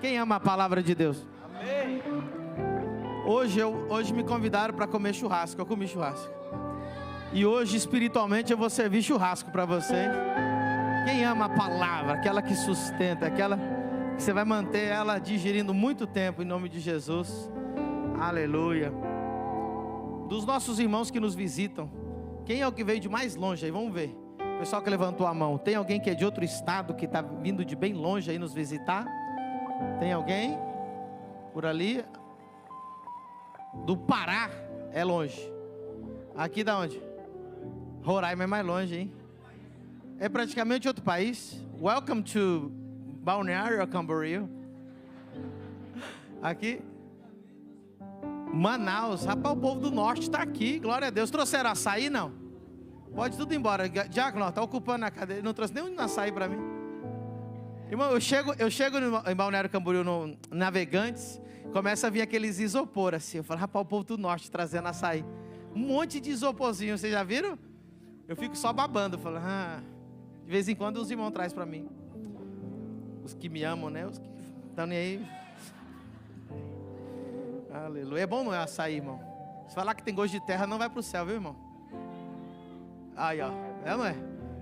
Quem ama a palavra de Deus? Amém. Hoje me convidaram para comer churrasco. Eu comi churrasco. E hoje, espiritualmente, eu vou servir churrasco para você. Quem ama a palavra, aquela que sustenta, aquela que você vai manter ela digerindo muito tempo, em nome de Jesus. Aleluia. Dos nossos irmãos que nos visitam, quem é o que veio de mais longe aí? Vamos ver. O pessoal que levantou a mão. Tem alguém que é de outro estado, que está vindo de bem longe aí nos visitar? Tem alguém? Por ali? Do Pará, é longe. Aqui da onde? Roraima é mais longe, hein? É praticamente outro país. Welcome to Balneário Camboriú. Aqui. Manaus. Rapaz, o povo do norte está aqui. Glória a Deus. Trouxeram açaí, não? Pode tudo ir embora. Diácono, está ocupando a cadeira. Não trouxe nenhum açaí para mim. Irmão, eu chego em Balneário Camboriú, no Navegantes. Começa a vir aqueles isopor assim. Eu falo, rapaz, o povo do norte trazendo açaí. Um monte de isoporzinho, vocês já viram? Eu fico só babando. Falo, de vez em quando os irmãos trazem para mim. Os que me amam, né? Os que estão nem aí. Aleluia. É bom, não é açaí, irmão? Se falar que tem gosto de terra, não vai para o céu, viu, irmão? Aí, ó. É, não é?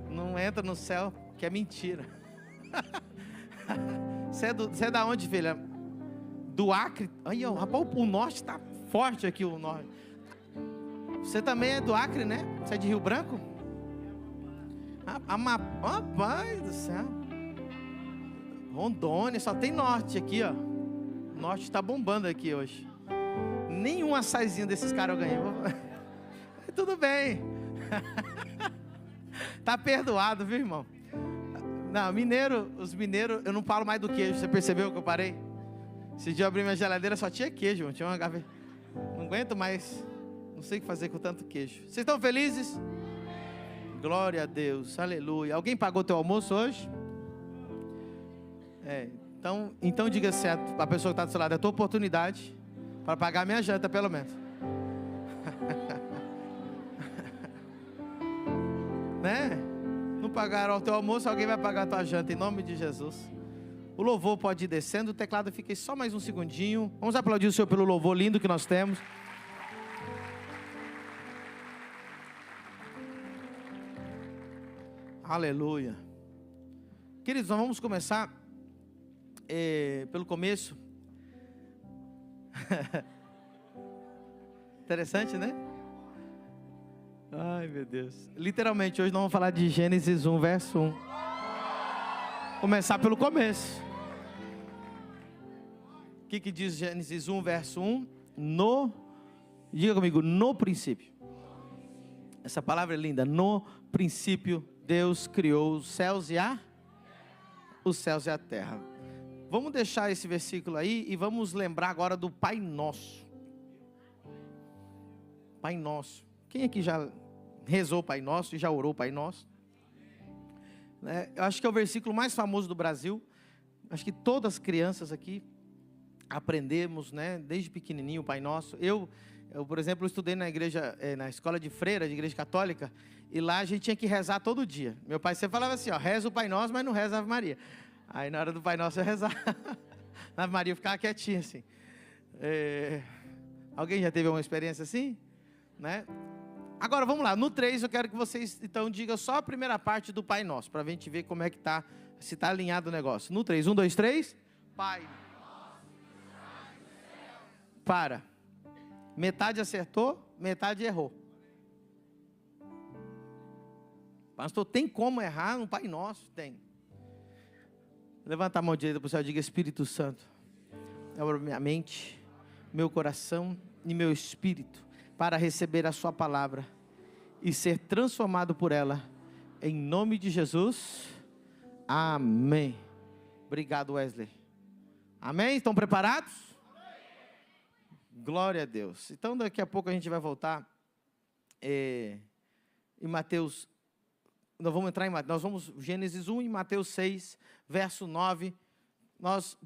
Não entra no céu, que é mentira. Você é da onde, filha? Do Acre? Aí, ó, rapaz, o norte está forte aqui, o norte. Você também é do Acre, né? Você é de Rio Branco? Rapaz do céu. Rondônia, só tem norte aqui, ó. O norte está bombando aqui hoje. Nenhum açaizinho desses caras eu ganhei. Tudo bem. Tá perdoado, viu, irmão? Não, os mineiros, eu não falo mais do queijo. Você percebeu que eu parei? Esse dia eu abri minha geladeira, só tinha queijo, irmão. Tinha uma gaveta. Não aguento mais. Não sei o que fazer com tanto queijo. Vocês estão felizes? Glória a Deus, aleluia. Alguém pagou teu almoço hoje? Então diga certo a pessoa que está do seu lado, é a tua oportunidade para pagar minha janta, pelo menos. Né? Não pagaram o teu almoço, alguém vai pagar a tua janta, em nome de Jesus. O louvor pode ir descendo, o teclado fica aí só mais um segundinho. Vamos aplaudir o Senhor pelo louvor lindo que nós temos. Aleluia. Queridos, nós vamos começar pelo começo. Interessante, né? Ai, meu Deus. Literalmente, hoje nós vamos falar de Gênesis 1, verso 1. Começar pelo começo. O que diz Gênesis 1, verso 1? Diga comigo, no princípio. Essa palavra é linda. No princípio, Deus criou os céus e a terra. Vamos deixar esse versículo aí e vamos lembrar agora do Pai Nosso. Pai Nosso. Quem aqui já rezou o Pai Nosso e já orou o Pai Nosso? Eu acho que é o versículo mais famoso do Brasil. Acho que todas as crianças aqui aprendemos, né, desde pequenininho o Pai Nosso. Eu, por exemplo, estudei na igreja, na escola de freira, de igreja católica, e lá a gente tinha que rezar todo dia. Meu pai sempre falava assim, ó, reza o Pai Nosso, mas não reza a Ave Maria. Aí na hora do Pai Nosso eu rezava. A Ave Maria eu ficava quietinha assim. Alguém já teve uma experiência assim? Né? Agora vamos lá, no 3 eu quero que vocês então digam só a primeira parte do Pai Nosso, para a gente ver como é que está, se está alinhado o negócio. No 3, 1, 2, 3. Pai. Para. Metade acertou, metade errou. Pastor, tem como errar no Pai Nosso? Tem. Levanta a mão direita para o céu e diga, Espírito Santo, abra minha mente, meu coração e meu espírito para receber a sua palavra e ser transformado por ela, em nome de Jesus, amém. Obrigado, Wesley. Amém? Estão preparados? Glória a Deus. Então daqui a pouco a gente vai voltar em Mateus. Nós vamos entrar nós vamos Gênesis 1 e Mateus 6, verso 9.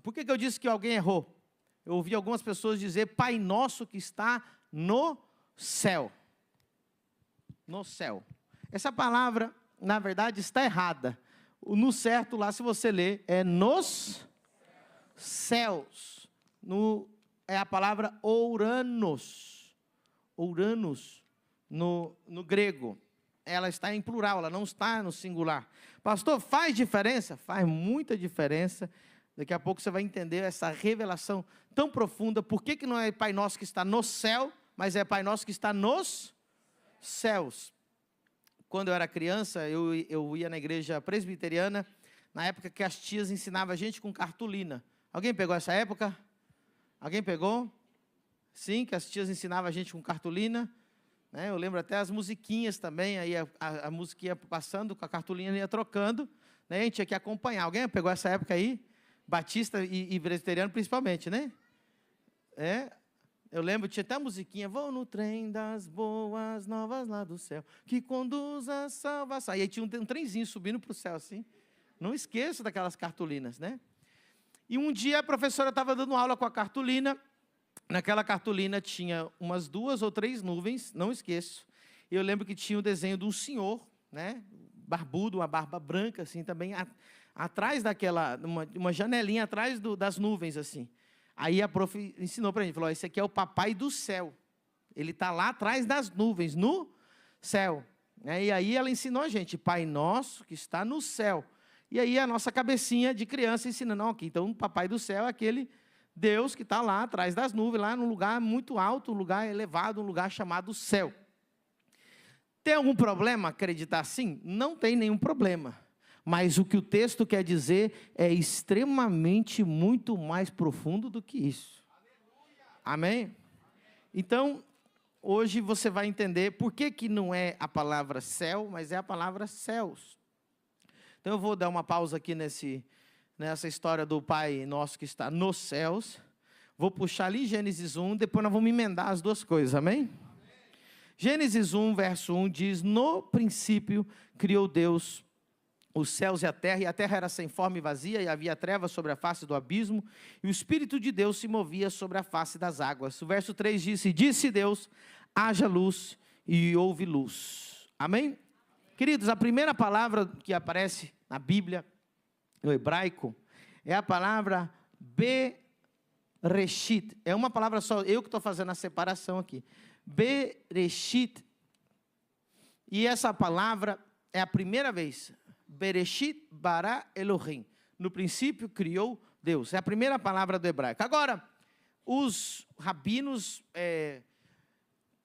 Por que eu disse que alguém errou? Eu ouvi algumas pessoas dizer Pai Nosso que está no céu. No céu. Essa palavra, na verdade, está errada. No certo lá, se você ler, é nos céus. É a palavra ouranos. Ouranos, no grego. Ela está em plural, ela não está no singular. Pastor, faz diferença? Faz muita diferença. Daqui a pouco você vai entender essa revelação tão profunda. Por que não é Pai Nosso que está no céu, mas é Pai Nosso que está nos céus? Quando eu era criança, eu ia na igreja presbiteriana, na época que as tias ensinavam a gente com cartolina. Alguém pegou essa época? Alguém pegou? Sim, que as tias ensinavam a gente com cartolina. Eu lembro até as musiquinhas também, aí a música ia passando, com a cartolina ia trocando, né? A gente tinha que acompanhar. Alguém pegou essa época aí? Batista e presbiteriano principalmente, né? Eu lembro, tinha até a musiquinha, vou no trem das boas novas lá do céu, que conduz a salvação. E aí tinha um trenzinho subindo para o céu, assim. Não esqueço daquelas cartolinas, né? E um dia a professora estava dando aula com a cartolina. Naquela cartolina tinha umas 2 ou 3 nuvens, não esqueço. Eu lembro que tinha o desenho de um senhor, né, barbudo, uma barba branca, assim, também, atrás daquela, uma janelinha atrás das nuvens, assim. Aí a prof ensinou para a gente, falou, esse aqui é o papai do céu. Ele está lá atrás das nuvens, no céu. E aí ela ensinou a gente, Pai Nosso que está no céu. E aí a nossa cabecinha de criança ensina, não, aqui, então o papai do céu é aquele Deus que está lá atrás das nuvens, lá num lugar muito alto, um lugar elevado, um lugar chamado céu. Tem algum problema acreditar assim? Não tem nenhum problema. Mas o que o texto quer dizer é extremamente muito mais profundo do que isso. Amém? Então, hoje você vai entender por que não é a palavra céu, mas é a palavra céus. Então eu vou dar uma pausa aqui nessa história do Pai Nosso que está nos céus. Vou puxar ali Gênesis 1, depois nós vamos emendar as duas coisas, amém? Gênesis 1, verso 1 diz, no princípio criou Deus os céus e a terra era sem forma e vazia, e havia trevas sobre a face do abismo, e o Espírito de Deus se movia sobre a face das águas. O verso 3 diz, e disse Deus, haja luz, e houve luz. Amém? Queridos, a primeira palavra que aparece na Bíblia, no hebraico, é a palavra Bereshit. É uma palavra só, eu que estou fazendo a separação aqui. Bereshit. E essa palavra é a primeira vez. Bereshit bara Elohim. No princípio criou Deus. É a primeira palavra do hebraico. Agora, os rabinos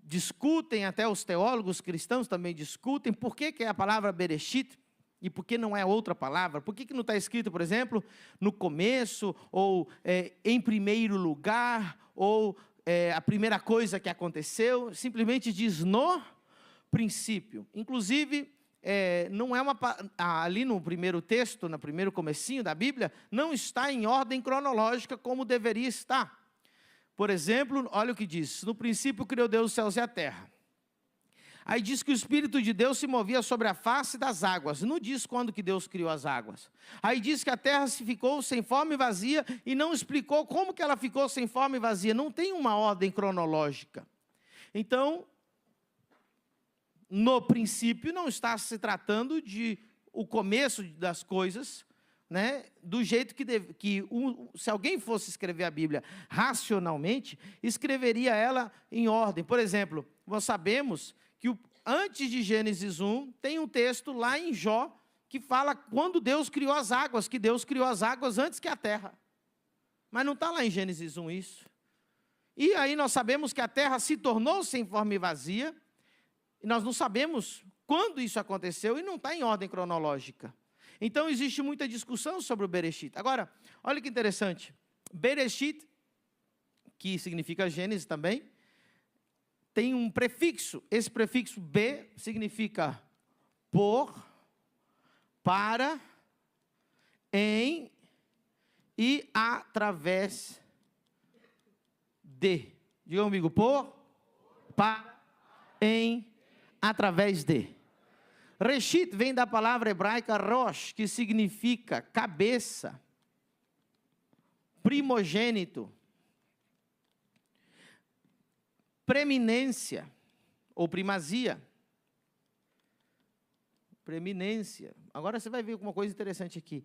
discutem, até os teólogos cristãos também discutem, por que é a palavra Bereshit e por que não é outra palavra. Por que não está escrito, por exemplo, no começo, ou em primeiro lugar, ou a primeira coisa que aconteceu. Simplesmente diz no princípio. Inclusive, não é ali no primeiro texto, no primeiro comecinho da Bíblia, não está em ordem cronológica como deveria estar. Por exemplo, olha o que diz, no princípio criou Deus os céus e a terra. Aí diz que o Espírito de Deus se movia sobre a face das águas, não diz quando que Deus criou as águas. Aí diz que a terra se ficou sem forma e vazia, e não explicou como que ela ficou sem forma e vazia, não tem uma ordem cronológica. Então, no princípio, não está se tratando de o começo das coisas, né, do jeito se alguém fosse escrever a Bíblia racionalmente, escreveria ela em ordem. Por exemplo, nós sabemos que antes de Gênesis 1, tem um texto lá em Jó, que fala quando Deus criou as águas, que Deus criou as águas antes que a terra. Mas não está lá em Gênesis 1 isso. E aí nós sabemos que a terra se tornou sem forma e vazia, e nós não sabemos quando isso aconteceu, e não está em ordem cronológica. Então, existe muita discussão sobre o Bereshit. Agora, olha que interessante. Bereshit, que significa Gênesis também, tem um prefixo. Esse prefixo B significa por, para, em e através de. Diga comigo, por, para, em, através de. Reshit vem da palavra hebraica rosh, que significa cabeça, primogênito, preeminência ou primazia. preeminência. Agora você vai ver uma coisa interessante aqui.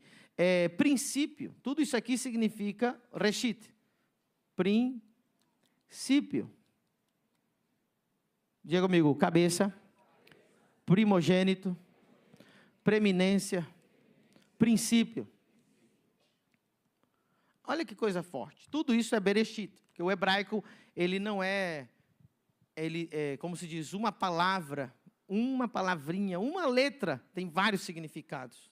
Princípio. Tudo isso aqui significa reshit. Princípio. Diga comigo, cabeça, primogênito, preeminência, princípio. Olha que coisa forte. Tudo isso é bereshit. Porque o hebraico, ele não é, como se diz, uma palavra, uma palavrinha, uma letra, tem vários significados.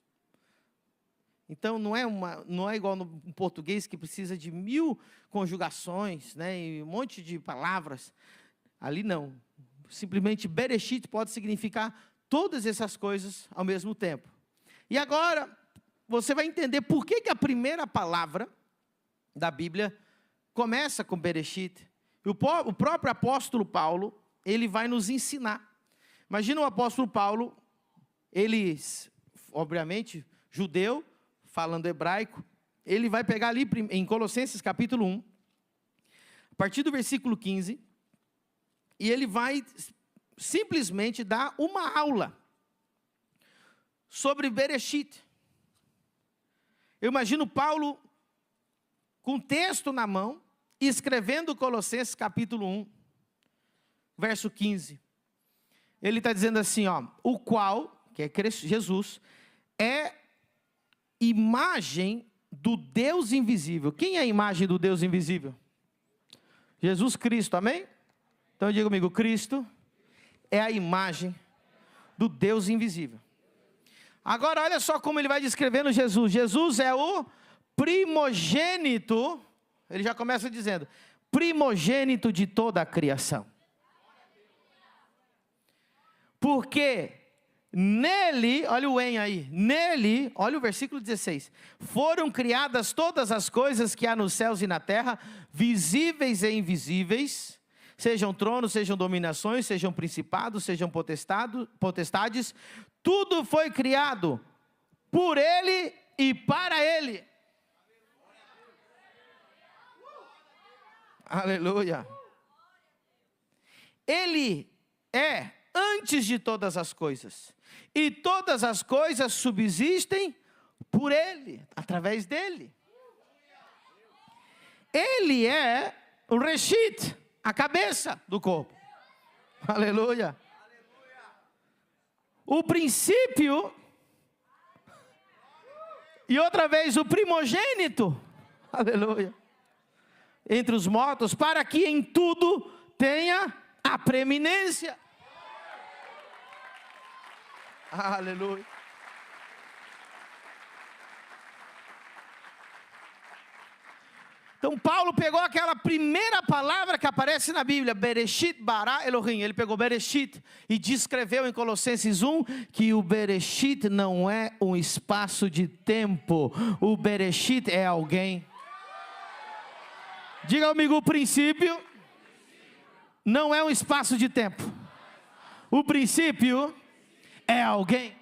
Então, não é igual no português, que precisa de 1000 conjugações, né, e um monte de palavras. Ali não. Simplesmente bereshit pode significar todas essas coisas ao mesmo tempo. E agora, você vai entender por que a primeira palavra da Bíblia começa com bereshit. O próprio apóstolo Paulo, ele vai nos ensinar. Imagina o apóstolo Paulo, ele, obviamente, judeu, falando hebraico, ele vai pegar ali em Colossenses capítulo 1, a partir do versículo 15, e ele vai simplesmente dar uma aula sobre bereshit. Eu imagino Paulo com o texto na mão, escrevendo Colossenses capítulo 1, verso 15. Ele está dizendo assim, ó, o qual, que é Jesus, é imagem do Deus invisível. Quem é a imagem do Deus invisível? Jesus Cristo, amém? Então diga comigo, Cristo é a imagem do Deus invisível. Agora olha só como ele vai descrevendo Jesus. Jesus é o primogênito, ele já começa dizendo, primogênito de toda a criação. Porque nele, olha o aí, nele, olha o versículo 16, foram criadas todas as coisas que há nos céus e na terra, visíveis e invisíveis, sejam tronos, sejam dominações, sejam principados, sejam potestades, tudo foi criado por ele e para ele. Aleluia. Ele é antes de todas as coisas, e todas as coisas subsistem por ele, através dele. Ele é o reshit, a cabeça do corpo. Aleluia. O princípio, e outra vez o primogênito. Aleluia. Entre os mortos, para que em tudo tenha a preeminência. Aleluia. Então Paulo pegou aquela primeira palavra que aparece na Bíblia, Bereshit bara Elohim. Ele pegou Bereshit e descreveu em Colossenses 1 que o Bereshit não é um espaço de tempo. O Bereshit é alguém. Diga comigo, o princípio não é um espaço de tempo. O princípio é alguém.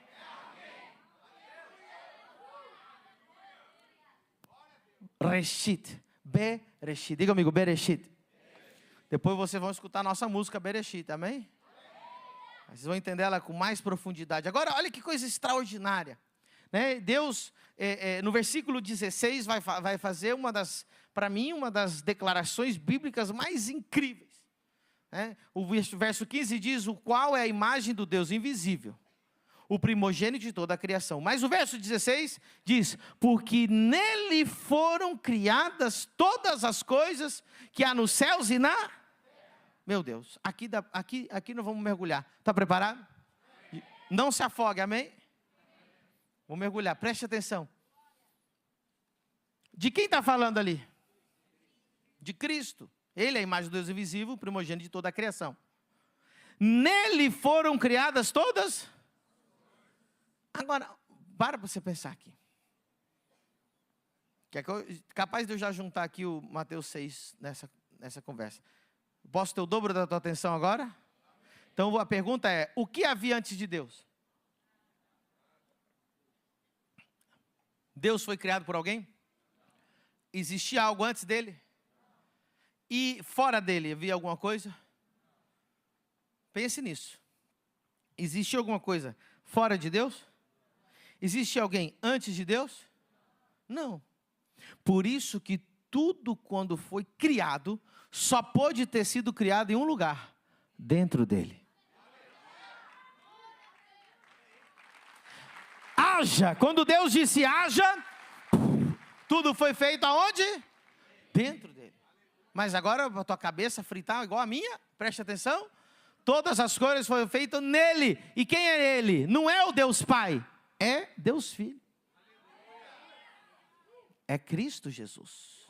Reshit. Bereshit. Diga comigo, Bereshit. Depois vocês vão escutar a nossa música Bereshit, amém? Vocês vão entender ela com mais profundidade. Agora, olha que coisa extraordinária, né? Deus, no versículo 16, vai fazer para mim, uma das declarações bíblicas mais incríveis, né? O verso 15 diz, o qual é a imagem do Deus invisível, o primogênito de toda a criação. Mas o verso 16 diz, porque nele foram criadas todas as coisas que há nos céus e na... Meu Deus, aqui nós vamos mergulhar. Está preparado? Não se afogue, amém? Vou mergulhar, preste atenção. De quem está falando ali? De Cristo. Ele é a imagem do Deus invisível, o primogênito de toda a criação. Nele foram criadas todas... Agora, para você pensar aqui. Capaz de eu já juntar aqui o Mateus 6 nessa conversa. Posso ter o dobro da tua atenção agora? Então a pergunta é, o que havia antes de Deus? Deus foi criado por alguém? Existia algo antes dele? E fora dele havia alguma coisa? Pense nisso. Existia alguma coisa fora de Deus? Existe alguém antes de Deus? Não. Por isso que tudo, quando foi criado, só pôde ter sido criado em um lugar, dentro dele. Haja, quando Deus disse haja, tudo foi feito aonde? Dentro dele. Mas agora a tua cabeça fritar igual a minha, preste atenção. Todas as coisas foram feitas nele. E quem é ele? Não é o Deus Pai, é Deus Filho. É Cristo Jesus.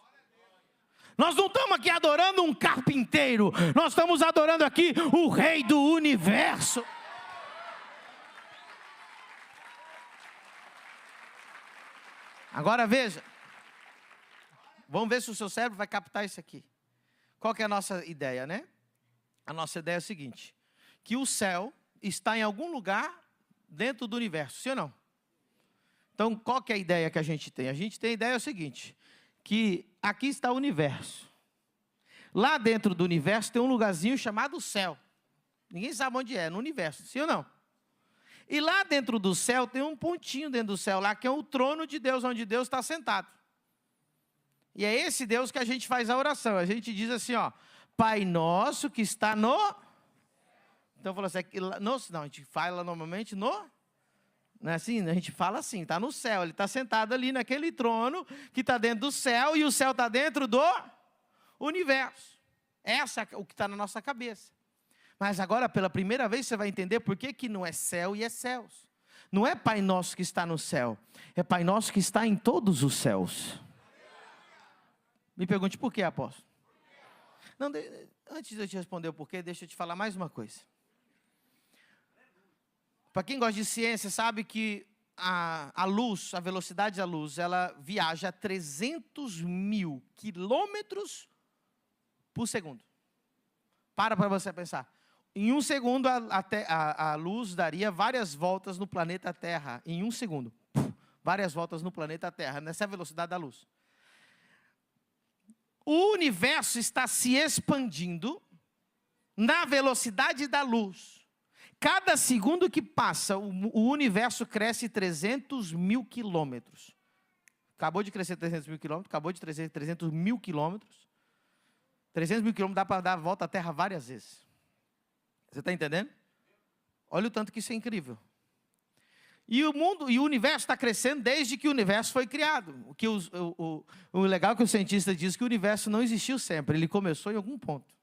Nós não estamos aqui adorando um carpinteiro. Nós estamos adorando aqui o Rei do Universo. Agora veja. Vamos ver se o seu cérebro vai captar isso aqui. Qual que é a nossa ideia, né? A nossa ideia é a seguinte. Que o céu está em algum lugar dentro do universo, sim ou não? Então, qual que é a ideia que a gente tem? A gente tem a ideia seguinte. Que aqui está o universo. Lá dentro do universo tem um lugarzinho chamado céu. Ninguém sabe onde é, no universo, sim ou não? E lá dentro do céu tem um pontinho dentro do céu lá, que é o trono de Deus, onde Deus está sentado. E é esse Deus que a gente faz a oração. A gente diz assim, ó, Pai nosso que está no... Então, falou assim, não, a gente fala normalmente no... Não é assim? A gente fala assim, está no céu. Ele está sentado ali naquele trono que está dentro do céu e o céu está dentro do universo. Essa é o que está na nossa cabeça. Mas agora, pela primeira vez, você vai entender por que não é céu e é céus. Não é Pai nosso que está no céu, é Pai nosso que está em todos os céus. Me pergunte por quê, apóstolo? Não, antes de eu te responder o porquê, deixa eu te falar mais uma coisa. Para quem gosta de ciência, sabe que a luz, a velocidade da luz, ela viaja a 300.000 quilômetros por segundo. Para você pensar. Em um segundo, a luz daria várias voltas no planeta Terra. Em um segundo. Várias voltas no planeta Terra, nessa velocidade da luz. O universo está se expandindo na velocidade da luz. Cada segundo que passa, o universo cresce 300.000 quilômetros. Acabou de crescer 300.000 quilômetros, acabou de crescer 300.000 quilômetros. 300.000 quilômetros dá para dar a volta à Terra várias vezes. Você está entendendo? Olha o tanto que isso é incrível. E o mundo e o universo está crescendo desde que o universo foi criado. O legal é que o cientista diz que o universo não existiu sempre, ele começou em algum ponto.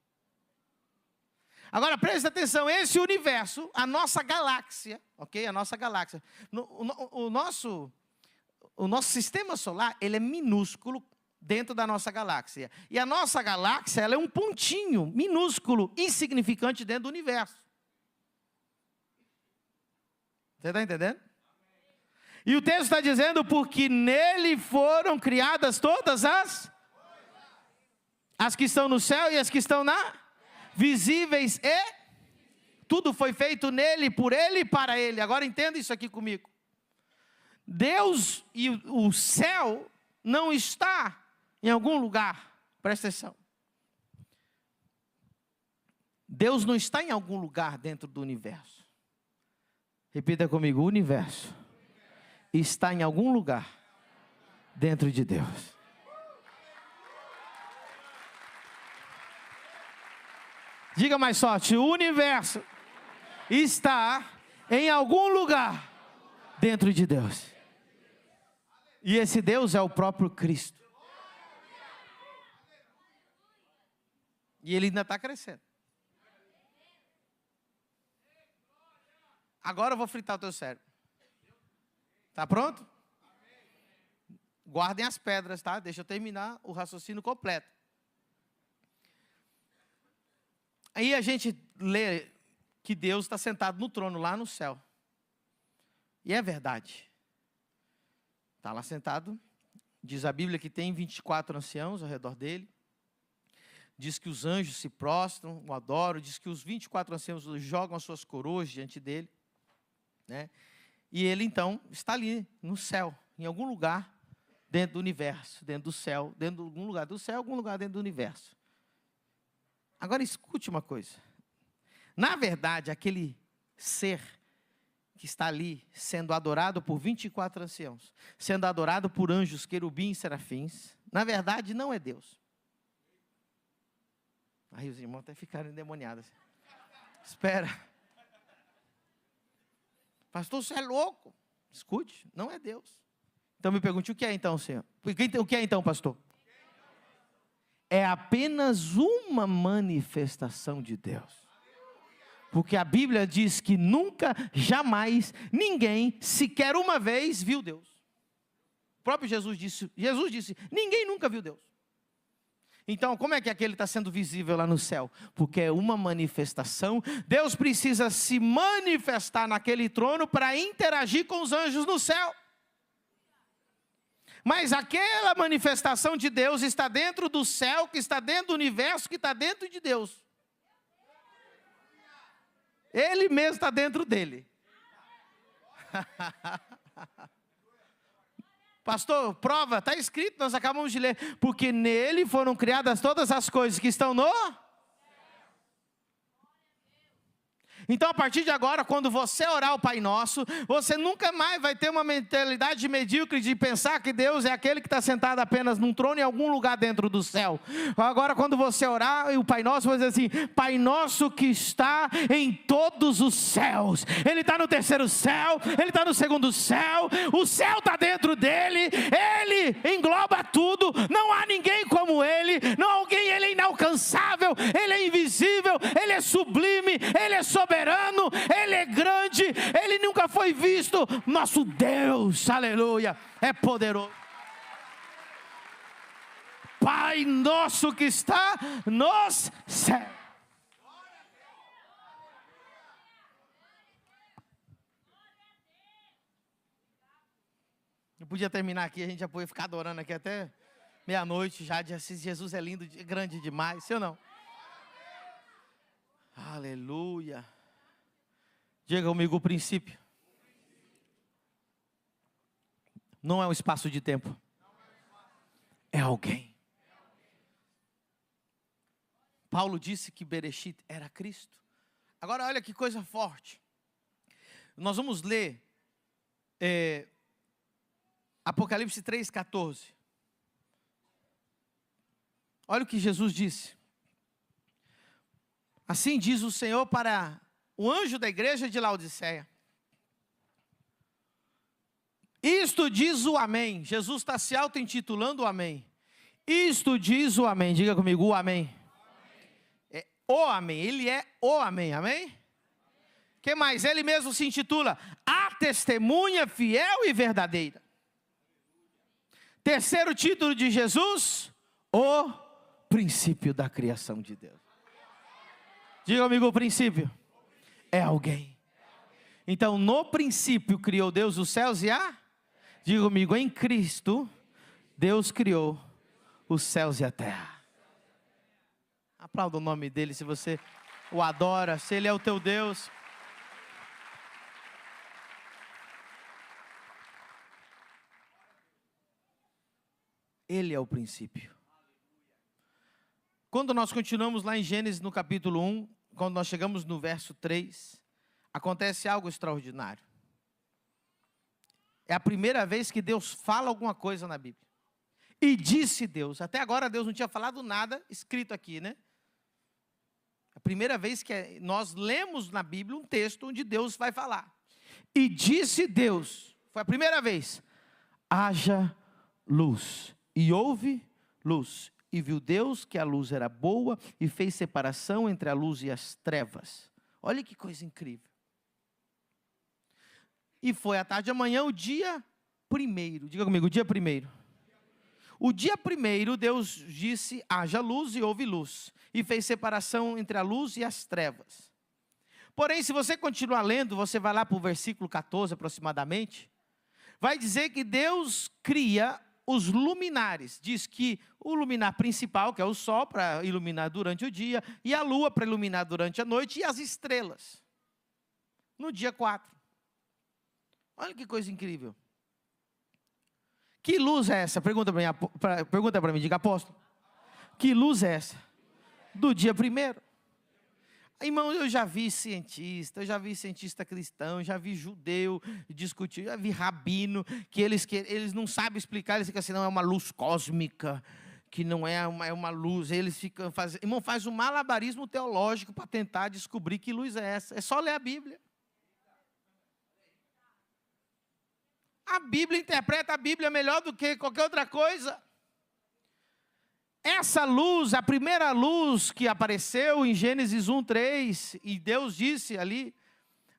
Agora preste atenção, esse universo, a nossa galáxia, ok? A nossa galáxia. O nosso sistema solar, ele é minúsculo dentro da nossa galáxia. E a nossa galáxia, ela é um pontinho minúsculo, insignificante dentro do universo. Você está entendendo? E o texto está dizendo, porque nele foram criadas todas as que estão no céu e as que estão visíveis e tudo foi feito nele, por ele e para ele. Agora entenda isso aqui comigo. Deus e o céu não está em algum lugar. Presta atenção. Deus não está em algum lugar dentro do universo. Repita comigo, o universo está em algum lugar dentro de Deus. Diga mais forte, o universo está em algum lugar dentro de Deus. E esse Deus é o próprio Cristo. E ele ainda está crescendo. Agora eu vou fritar o teu cérebro. Está pronto? Guardem as pedras, tá? Deixa eu terminar o raciocínio completo. Aí a gente lê que Deus está sentado no trono lá no céu. E é verdade. Está lá sentado. Diz a Bíblia que tem 24 anciãos ao redor dele. Diz que os anjos se prostram, o adoram. Diz que os 24 anciãos jogam as suas coroas diante dele. Né? E ele então está ali no céu, em algum lugar dentro do universo, dentro do céu, dentro de algum lugar do céu, algum lugar dentro do universo. Agora escute uma coisa. Na verdade, aquele ser que está ali sendo adorado por 24 anciãos, sendo adorado por anjos, querubins e serafins, na verdade não é Deus. Aí os irmãos até ficaram endemoniados. Espera. Pastor, você é louco. Escute, não é Deus. Então me pergunte, o que é então, Senhor? O que é então, pastor? É apenas uma manifestação de Deus. Porque a Bíblia diz que nunca, jamais, ninguém, sequer uma vez, viu Deus. O próprio Jesus disse, ninguém nunca viu Deus. Então, como é que aquele está sendo visível lá no céu? Porque é uma manifestação. Deus precisa se manifestar naquele trono para interagir com os anjos no céu. Mas aquela manifestação de Deus está dentro do céu, que está dentro do universo, que está dentro de Deus. Ele mesmo está dentro dele. Pastor, prova, está escrito, nós acabamos de ler. Porque nele foram criadas todas as coisas que estão no... Então, a partir de agora, quando você orar o Pai Nosso, você nunca mais vai ter uma mentalidade medíocre de pensar que Deus é aquele que está sentado apenas num trono em algum lugar dentro do céu. Agora, quando você orar o Pai Nosso, você vai dizer assim, Pai Nosso que está em todos os céus. Ele está no terceiro céu, Ele está no segundo céu, o céu está dentro dele, Ele engloba tudo, não há ninguém como Ele, não há alguém, Ele é inalcançável, Ele é invisível, Ele é sublime, Ele é soberano. Ele é grande, Ele nunca foi visto. Nosso Deus, aleluia, é poderoso. Pai nosso que está nos céus. Eu podia terminar aqui, a gente já podia ficar adorando aqui até meia-noite já. Jesus é lindo, grande demais, sim ou não? Aleluia. Diga comigo o princípio. Não é um espaço de tempo. É alguém. Paulo disse que Bereshit era Cristo. Agora olha que coisa forte. Nós vamos ler Apocalipse 3,14. Olha o que Jesus disse. Assim diz o Senhor para o anjo da igreja de Laodiceia. Isto diz o Amém. Jesus está se auto-intitulando o Amém. Isto diz o Amém. Diga comigo, o Amém. É o Amém. Ele é o Amém. Amém? Que mais? Ele mesmo se intitula a testemunha fiel e verdadeira. Terceiro título de Jesus, o princípio da criação de Deus. Diga comigo, o princípio é alguém. Então, no princípio criou Deus os céus e a... Diga comigo, em Cristo, Deus criou os céus e a terra. Aplauda o nome dele se você o adora, se ele é o teu Deus. Ele é o princípio. Quando nós continuamos lá em Gênesis no capítulo 1, quando nós chegamos no verso 3, acontece algo extraordinário. É a primeira vez que Deus fala alguma coisa na Bíblia. E disse Deus. Até agora Deus não tinha falado nada escrito aqui, né? A primeira vez que nós lemos na Bíblia um texto onde Deus vai falar. E disse Deus. Foi a primeira vez. Haja luz. E houve luz. E viu Deus que a luz era boa e fez separação entre a luz e as trevas. Olha que coisa incrível. E foi à tarde de amanhã o dia primeiro. Diga comigo, o dia primeiro. O dia primeiro Deus disse, haja luz e houve luz. E fez separação entre a luz e as trevas. Porém, se você continuar lendo, você vai lá para o versículo 14 aproximadamente. Vai dizer que Deus cria os luminares. Diz que o luminar principal, que é o sol, para iluminar durante o dia, e a lua para iluminar durante a noite, e as estrelas. No dia 4. Olha que coisa incrível. Que luz é essa? Pergunta para mim, diga, apóstolo. Que luz é essa? Do dia primeiro. Irmão, eu já vi cientista cristão, já vi judeu discutir, já vi rabino, que eles não sabem explicar, eles ficam assim, não, é uma luz cósmica, que não é uma luz, eles ficam fazendo, irmão, faz um malabarismo teológico para tentar descobrir que luz é essa, é só ler a Bíblia. A Bíblia interpreta a Bíblia melhor do que qualquer outra coisa. Essa luz, a primeira luz que apareceu em Gênesis 1:3, e Deus disse ali,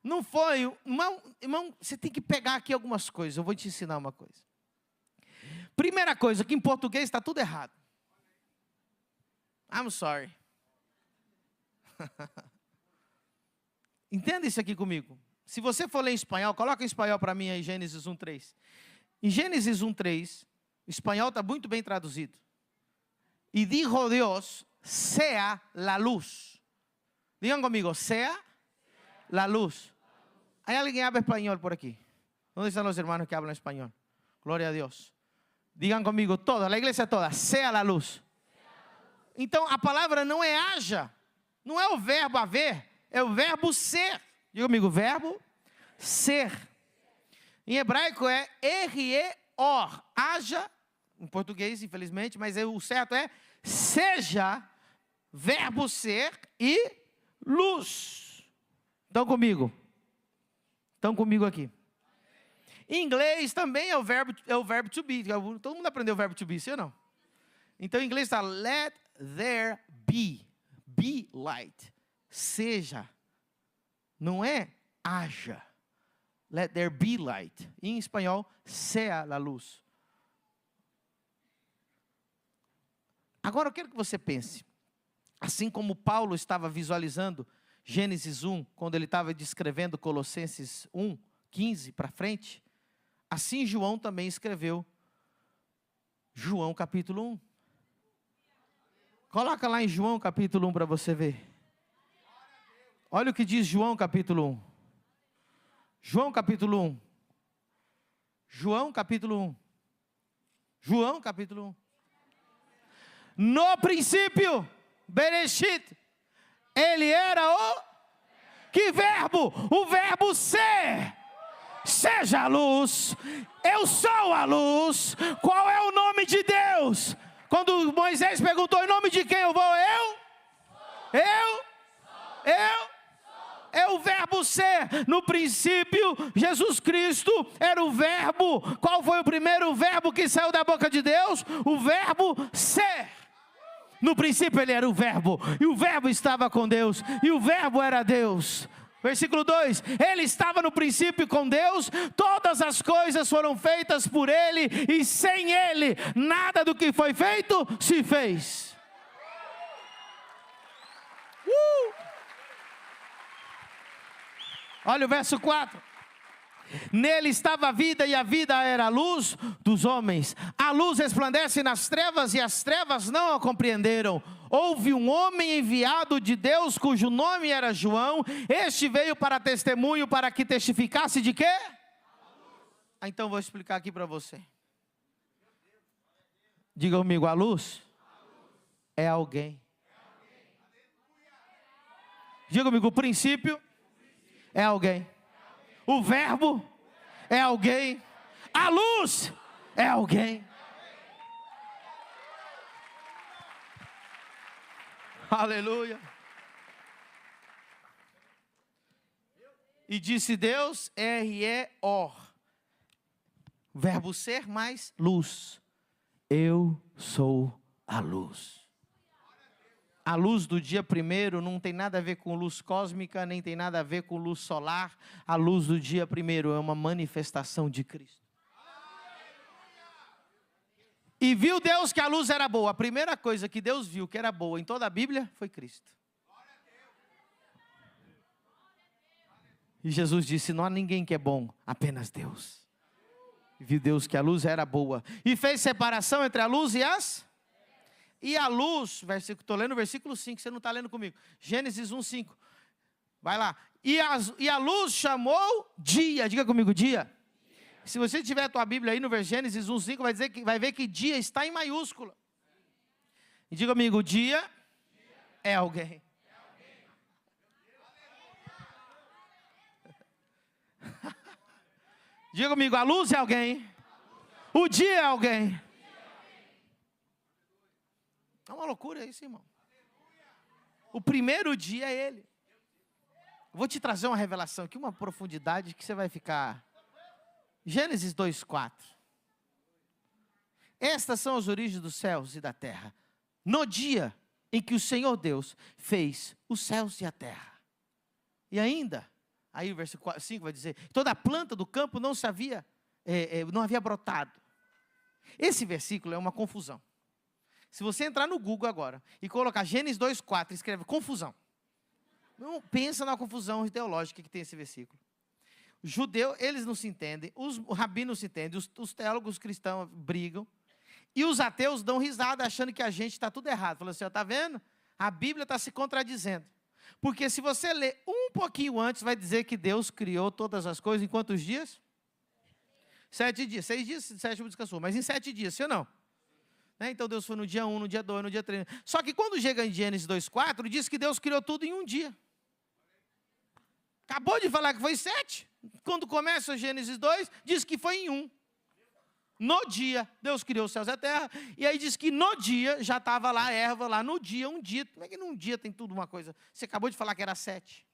não foi, irmão, você tem que pegar aqui algumas coisas, eu vou te ensinar uma coisa. Primeira coisa, que em português está tudo errado. I'm sorry. Entenda isso aqui comigo. Se você for ler em espanhol, coloca em espanhol para mim aí, Gênesis 1:3. Em Gênesis 1:3, o espanhol está muito bem traduzido. E dijo Deus, sea la luz. Digan comigo, sea la luz. ¿Hay alguien que habla español por aquí? ¿Dónde están los hermanos que hablan español? Gloria a Dios. Digan comigo, toda, la iglesia toda, sea la luz. Então, a palavra não é haja, não é o verbo haver, é o verbo ser. Diga comigo, verbo ser. Em hebraico é R-E-O-R, haja, em português, infelizmente, mas o certo é seja, verbo ser e luz. Estão comigo? Estão comigo aqui? Em inglês também é o verbo to be. Todo mundo aprendeu o verbo to be, sim ou não? Então em inglês está let there be. Be light. Seja. Não é haja. Let there be light. Em espanhol, sea la luz. Agora eu quero que você pense, assim como Paulo estava visualizando Gênesis 1, quando ele estava descrevendo Colossenses 1, 15 para frente, assim João também escreveu João capítulo 1. Coloca lá em João capítulo 1 para você ver. Olha o que diz João capítulo 1. João capítulo 1. João capítulo 1. João capítulo 1. No princípio, Bereshit, ele era o que verbo? O verbo ser. Seja a luz. Eu sou a luz. Qual é o nome de Deus? Quando Moisés perguntou, em nome de quem eu vou? É o verbo ser. No princípio, Jesus Cristo era o verbo. Qual foi o primeiro verbo que saiu da boca de Deus? O verbo ser. No princípio ele era o verbo, e o verbo estava com Deus, e o verbo era Deus. Versículo 2, ele estava no princípio com Deus, todas as coisas foram feitas por ele, e sem ele, nada do que foi feito, se fez. Olha o verso 4. Nele estava a vida, e a vida era a luz dos homens. A luz resplandece nas trevas, e as trevas não a compreenderam. Houve um homem enviado de Deus, cujo nome era João. Este veio para testemunho, para que testificasse de quê? Então vou explicar aqui para você. Diga comigo, a luz é alguém. Diga comigo, o princípio é alguém. O verbo é alguém. A luz é alguém. Aleluia. E disse Deus, R-E-O. Verbo ser mais luz. Eu sou a luz. A luz do dia primeiro não tem nada a ver com luz cósmica, nem tem nada a ver com luz solar. A luz do dia primeiro é uma manifestação de Cristo. E viu Deus que a luz era boa. A primeira coisa que Deus viu que era boa em toda a Bíblia foi Cristo. E Jesus disse, não há ninguém que é bom, apenas Deus. E viu Deus que a luz era boa. E fez separação entre a luz e as... E a luz, estou lendo o versículo 5, você não está lendo comigo. Gênesis 1, 5. Vai lá. E a luz chamou dia. Diga comigo, dia. Se você tiver a tua Bíblia aí no Gênesis 1, 5, vai ver que dia está em maiúscula. E diga comigo, dia é alguém. Diga comigo, a luz é alguém. O dia é alguém. É uma loucura isso, irmão. O primeiro dia é Ele. Vou te trazer uma revelação aqui, uma profundidade que você vai ficar. Gênesis 2:4. Estas são as origens dos céus e da terra. No dia em que o Senhor Deus fez os céus e a terra. E ainda, aí o versículo 5 vai dizer, toda a planta do campo não havia brotado. Esse versículo é uma confusão. Se você entrar no Google agora e colocar Gênesis 2:4, escreve confusão. Não pensa na confusão teológica que tem esse versículo. Os judeus, eles não se entendem, os rabinos não se entendem, os teólogos cristãos brigam, e os ateus dão risada achando que a gente está tudo errado. Falando assim, está vendo? A Bíblia está se contradizendo. Porque se você ler um pouquinho antes, vai dizer que Deus criou todas as coisas em quantos dias? 7 dias. 6 dias, 7 descansou, mas em 7 dias, sim ou não? Então Deus foi no dia 1, no dia 2, no dia 3. Só que quando chega em Gênesis 2:4, diz que Deus criou tudo em um dia. Acabou de falar que foi 7. Quando começa Gênesis 2, diz que foi em 1. No dia, Deus criou os céus e a terra. E aí diz que no dia, já estava lá a erva, lá no dia, um dia. Como é que num dia tem tudo uma coisa? Você acabou de falar que era 7.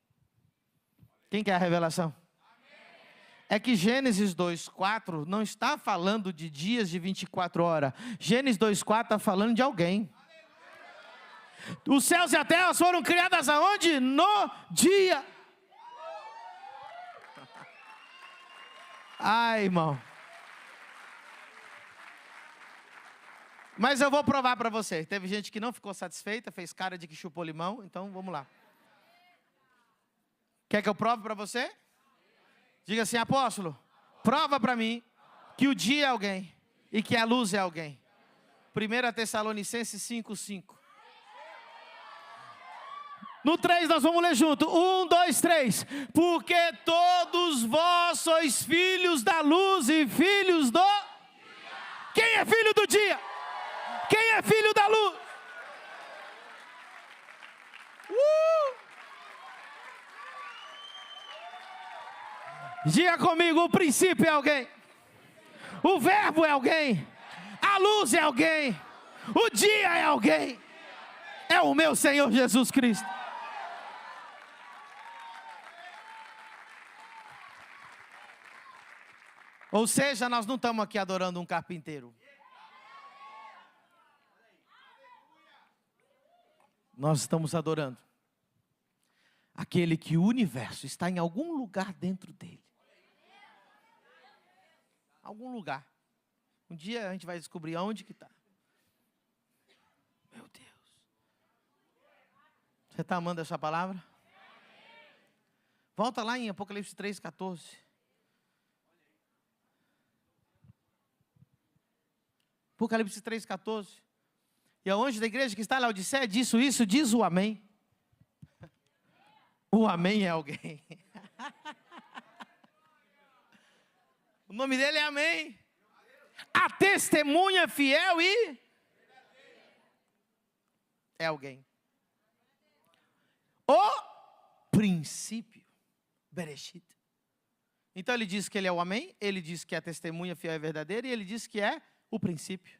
Quem quer a revelação? É que Gênesis 2:4 não está falando de dias de 24 horas. Gênesis 2:4 está falando de alguém. Os céus e a terra foram criadas aonde? No dia. Ai, irmão. Mas eu vou provar para você. Teve gente que não ficou satisfeita, fez cara de que chupou limão. Então, vamos lá. Quer que eu prove para você? Diga assim, apóstolo, prova para mim que o dia é alguém e que a luz é alguém. 1 Tessalonicenses 5:5. No 3 nós vamos ler junto. 1, 2, 3. Porque todos vós sois filhos da luz e filhos do... Quem é filho do dia? Quem é filho da luz? Diga comigo, o princípio é alguém. O verbo é alguém. A luz é alguém. O dia é alguém. É o meu Senhor Jesus Cristo. Ou seja, nós não estamos aqui adorando um carpinteiro. Nós estamos adorando aquele que o universo está em algum lugar dentro dele. Algum lugar. Um dia a gente vai descobrir aonde que está. Meu Deus. Você está amando essa palavra? Volta lá em Apocalipse 3:14. Apocalipse 3:14. E a anjo da igreja que está lá, Laodiceia, disse isso, diz o amém. O amém é alguém. O nome dele é amém. A testemunha fiel e... é alguém. O princípio. Bereshit. Então ele diz que ele é o amém, ele diz que a testemunha fiel é verdadeira, e ele diz que é o princípio.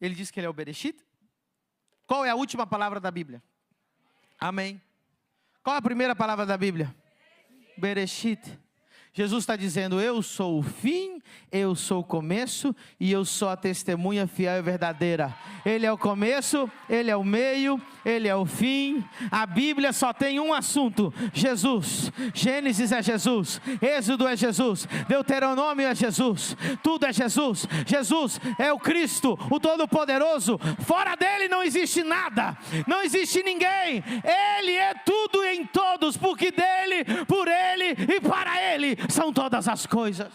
Ele diz que ele é o Bereshit. Qual é a última palavra da Bíblia? Amém. Qual é a primeira palavra da Bíblia? Bereshit. Jesus está dizendo, eu sou o fim, eu sou o começo, e eu sou a testemunha fiel e verdadeira. Ele é o começo, ele é o meio, ele é o fim. A Bíblia só tem um assunto, Jesus. Gênesis é Jesus, Êxodo é Jesus, Deuteronômio é Jesus, tudo é Jesus. Jesus é o Cristo, o Todo-Poderoso. Fora dele não existe nada, não existe ninguém. Ele é tudo em todos, porque dele, por ele e para ele são todas as coisas.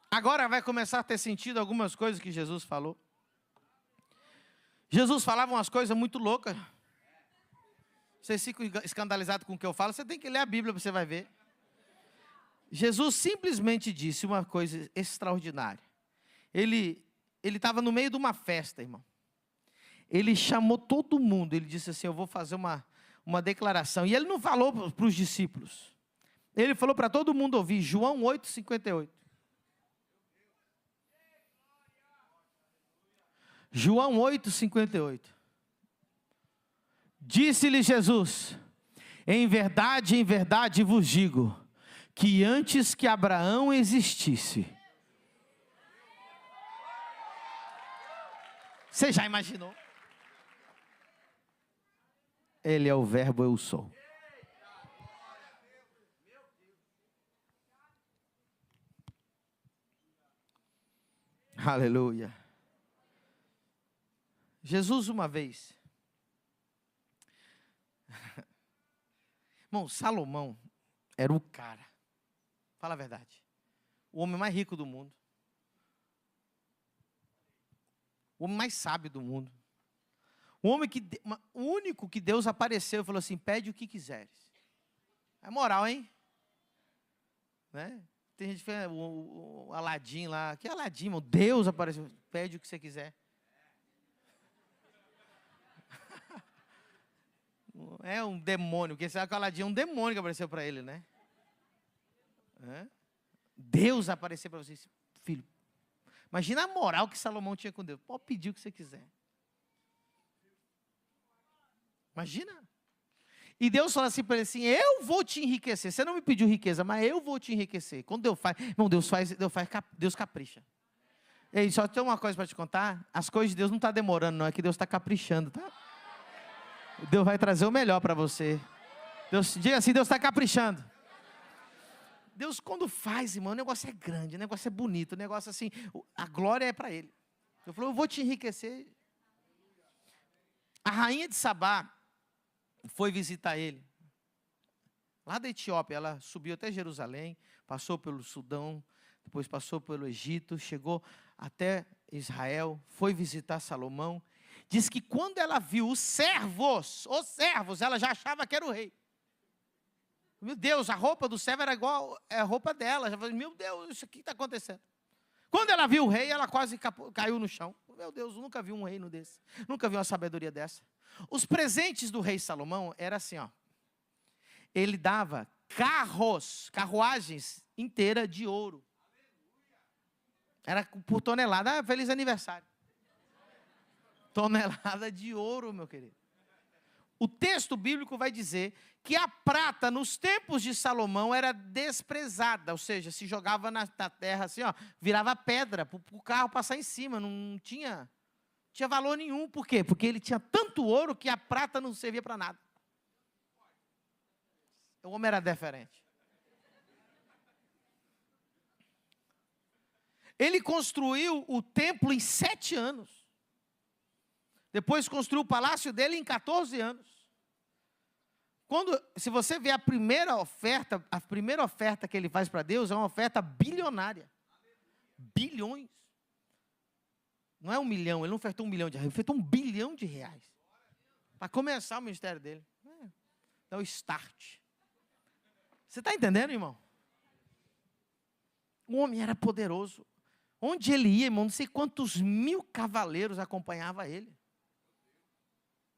Agora vai começar a ter sentido algumas coisas que Jesus falou. Jesus falava umas coisas muito loucas. Vocês ficam escandalizados com o que eu falo, você tem que ler a Bíblia, você vai ver. Jesus simplesmente disse uma coisa extraordinária. Ele estava no meio de uma festa, irmão. ele chamou todo mundo. Ele disse assim: eu vou fazer uma declaração. E ele não falou para os discípulos. Ele falou para todo mundo ouvir. João 8:58. João 8:58. Disse-lhe Jesus: em verdade vos digo, que antes que Abraão existisse. Você já imaginou? Ele é o verbo eu sou. Aleluia. Jesus uma vez. Irmão, Salomão era o cara. Fala a verdade. O homem mais rico do mundo. O homem mais sábio do mundo. O único que Deus apareceu e falou assim: pede o que quiseres. É moral, hein? Né? Tem gente que fala, o Aladim lá. Que Aladim, irmão? Deus apareceu. Pede o que você quiser. É um demônio. Porque sabe que o Aladim é um demônio que apareceu para ele, né? Deus apareceu para você, filho. Imagina a moral que Salomão tinha com Deus. Pode pedir o que você quiser. Imagina. E Deus fala assim para ele assim: eu vou te enriquecer. Você não me pediu riqueza, mas eu vou te enriquecer. Quando Deus faz, irmão, Deus capricha. Ei, só tem uma coisa para te contar. As coisas de Deus não estão demorando, não. É que Deus está caprichando, tá? Deus vai trazer o melhor para você. Diga assim: Deus está caprichando. Deus, quando faz, irmão, o negócio é grande, o negócio é bonito, o negócio assim, a glória é para Ele. Ele falou: eu vou te enriquecer. A rainha de Sabá foi visitar ele. Lá da Etiópia, ela subiu até Jerusalém, passou pelo Sudão, depois passou pelo Egito, chegou até Israel, foi visitar Salomão. Diz que quando ela viu os servos, ela já achava que era o rei. Meu Deus, a roupa do servo era igual a roupa dela. Já falei: meu Deus, isso aqui está acontecendo. Quando ela viu o rei, ela quase caiu no chão. Meu Deus, eu nunca vi um reino desse. Nunca vi uma sabedoria dessa. Os presentes do rei Salomão era assim, ó. Ele dava carruagens inteiras de ouro. Era por tonelada. Ah, feliz aniversário. Tonelada de ouro, meu querido. O texto bíblico vai dizer que a prata, nos tempos de Salomão, era desprezada. Ou seja, se jogava na terra assim, ó, virava pedra para o carro passar em cima. Não tinha valor nenhum. Por quê? Porque ele tinha tanto ouro que a prata não servia para nada. O homem era diferente. Ele construiu o templo em 7 anos. Depois construiu o palácio dele em 14 anos. Se você ver a primeira oferta que ele faz para Deus é uma oferta bilionária. Bilhões. Não é 1 milhão, ele não ofertou 1 milhão de reais, ele ofertou 1 bilhão de reais. Para começar o ministério dele. É o start. Você está entendendo, irmão? O homem era poderoso. Onde ele ia, irmão, não sei quantos 1000 cavaleiros acompanhavam ele.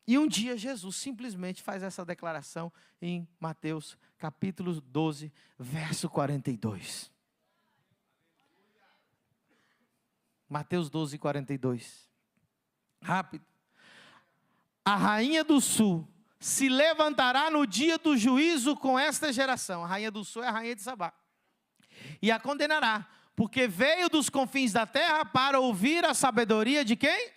E um dia Jesus simplesmente faz essa declaração em Mateus capítulo 12, verso 42. Mateus 12, 42. Rápido. A rainha do sul se levantará no dia do juízo com esta geração. A rainha do sul é a rainha de Sabá. E a condenará, porque veio dos confins da terra para ouvir a sabedoria de quem?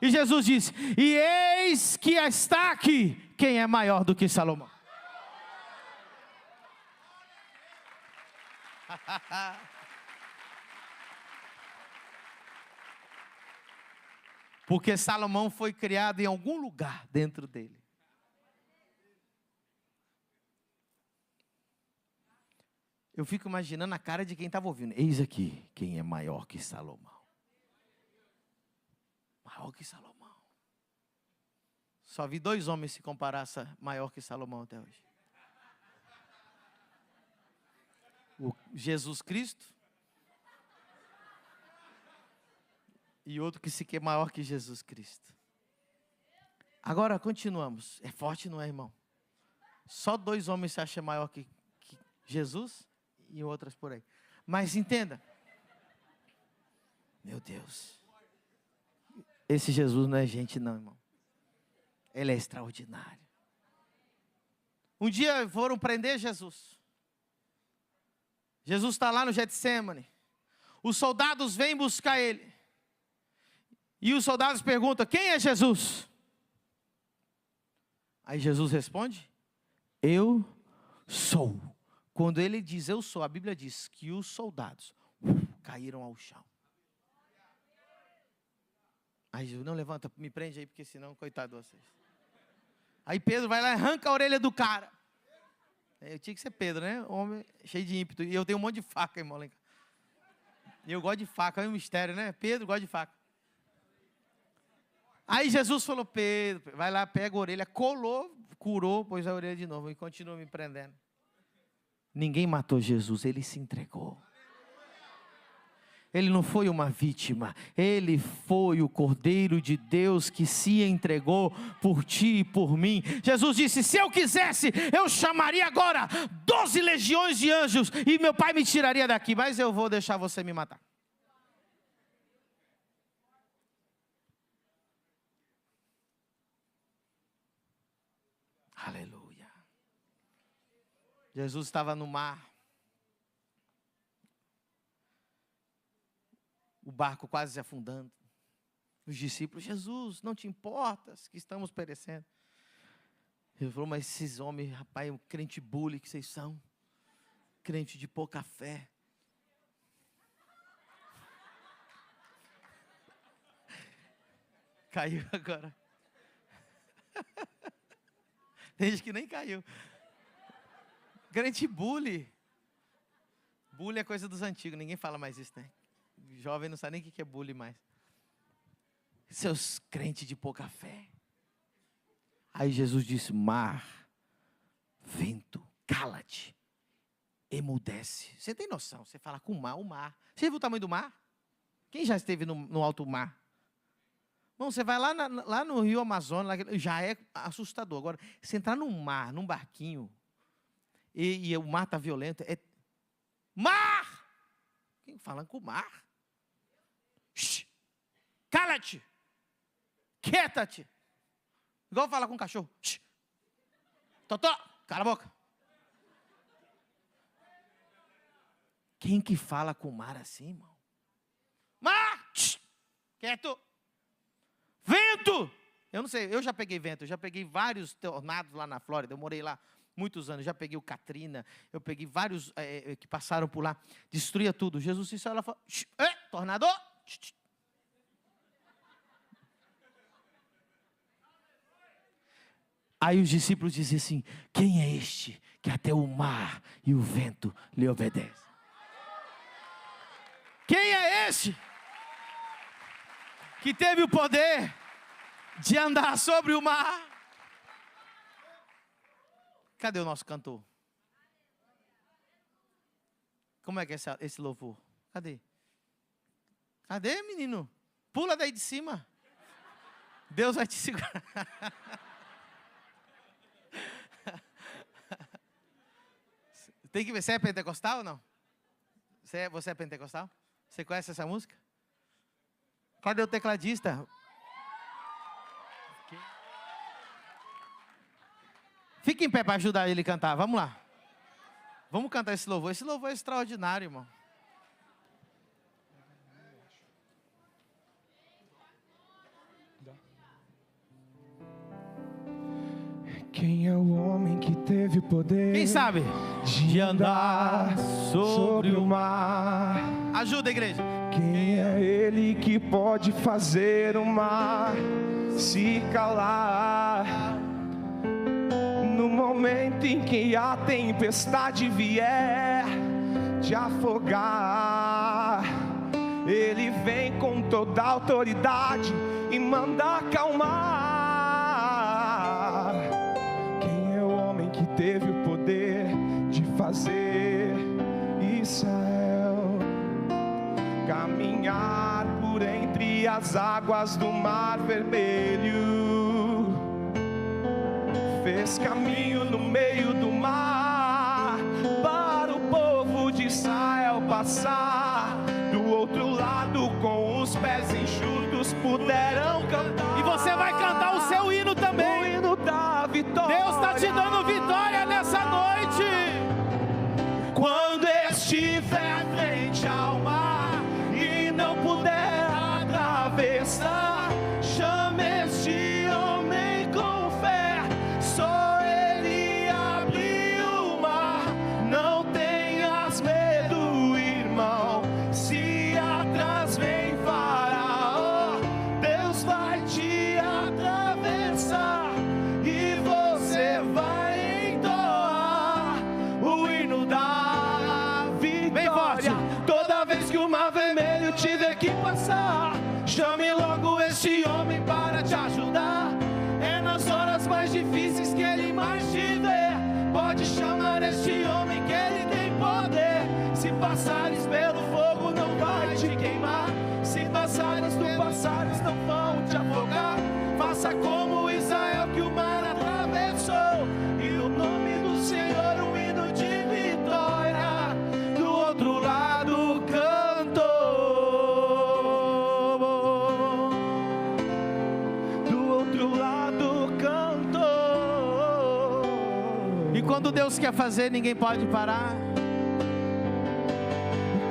E Jesus disse: e eis que está aqui quem é maior do que Salomão. Porque Salomão foi criado em algum lugar dentro dele. Eu fico imaginando a cara de quem estava ouvindo. Eis aqui quem é maior que Salomão. Maior que Salomão. Só vi 2 homens se comparar maior que Salomão até hoje. O Jesus Cristo e outro que se quer maior que Jesus Cristo. Agora continuamos. É forte, não é, irmão? Só 2 homens se acham maior que Jesus e outras por aí. Mas entenda. Meu Deus. Esse Jesus não é gente não, irmão. Ele é extraordinário. Um dia foram prender Jesus. Jesus está lá no Getsêmani. Os soldados vêm buscar ele. E os soldados perguntam: quem é Jesus? Aí Jesus responde: eu sou. Quando ele diz eu sou, a Bíblia diz que os soldados caíram ao chão. Aí Jesus: não, levanta, me prende aí, porque senão, coitado de vocês. Aí Pedro vai lá e arranca a orelha do cara. Eu tinha que ser Pedro, né? Homem cheio de ímpeto. E eu tenho um monte de faca, irmão. E eu gosto de faca, é um mistério, né? Pedro gosta de faca. Aí Jesus falou: Pedro, vai lá, pega a orelha, colou, curou, pôs a orelha de novo e continua me prendendo. Ninguém matou Jesus, ele se entregou. Ele não foi uma vítima, ele foi o Cordeiro de Deus que se entregou por ti e por mim. Jesus disse: se eu quisesse, eu chamaria agora 12 legiões de anjos e meu Pai me tiraria daqui, mas eu vou deixar você me matar. Aleluia. Jesus estava no mar. O barco quase se afundando. Os discípulos: Jesus, não te importas que estamos perecendo? Ele falou: mas esses homens, rapaz, um crente bully que vocês são. Crente de pouca fé. Caiu agora. Tem gente que nem caiu. Crente bully. Bully é coisa dos antigos, ninguém fala mais isso, né? Jovem não sabe nem o que é bullying mais. Seus crentes de pouca fé. Aí Jesus disse: mar, vento, cala-te, emudece. Você tem noção? Você fala com o mar. Você viu o tamanho do mar? Quem já esteve no alto mar? Bom, você vai lá no Rio Amazonas, já é assustador. Agora, você entrar num mar, num barquinho, e o mar está violento, é mar! Quem fala com o mar? Shhh, cala-te, quieta-te. Igual fala com um cachorro. Shhh, Totó, cala a boca. Quem que fala com o mar assim, irmão? Mar, shhh, quieto. Vento! Eu não sei, eu já peguei vento, eu já peguei vários tornados lá na Flórida, eu morei lá muitos anos, já peguei o Katrina, eu peguei vários que passaram por lá, destruía tudo. Jesus disse: ela falou: tornado! Aí os discípulos diziam assim: quem é este que até o mar e o vento lhe obedecem? Quem é esse que teve o poder de andar sobre o mar? Cadê o nosso cantor? Como é que é esse louvor? Cadê? Cadê, menino? Pula daí de cima. Deus vai te segurar. Tem que ver, você é pentecostal ou não? Você é pentecostal? Você conhece essa música? Cadê o tecladista? Fica em pé para ajudar ele a cantar, vamos lá. Vamos cantar esse louvor. Esse louvor é extraordinário, irmão. Quem é o homem que teve o poder? Quem sabe? De andar sobre o mar. Ajuda a igreja. Quem é ele que pode fazer o mar se calar? No momento em que a tempestade vier te afogar, ele vem com toda a autoridade e manda acalmar. Quem é o homem que teve o poder de fazer Israel caminhar por entre as águas do Mar Vermelho? fez caminho no meio do mar, para o povo de Israel passar. Do outro lado, com os pés enxutos, puderam cantar. E você vai cantar o seu hino também. O hino da vitória. Deus está te dando vitória nessa noite. Quando estiver frente ao mar e não puder atravessar, chame este homem com fé, só ele abriu o mar. Não tenhas medo, irmão, se atrás vem Faraó, Deus vai te atravessar e você vai entoar o hino da vitória. Toda vez que o mar vermelho tiver que passar, chame logo este homem para te ajudar. É nas horas mais difíceis que ele mais te vê. Pode chamar este homem que ele tem poder. Se passares pelo fogo não vai te queimar, se passares do passares não vão te afogar. Faça como Israel que o mar atravessou, e o nome do Senhor um hino de vitória. Do outro lado cantou, do outro lado cantou. E quando Deus quer fazer, ninguém pode parar.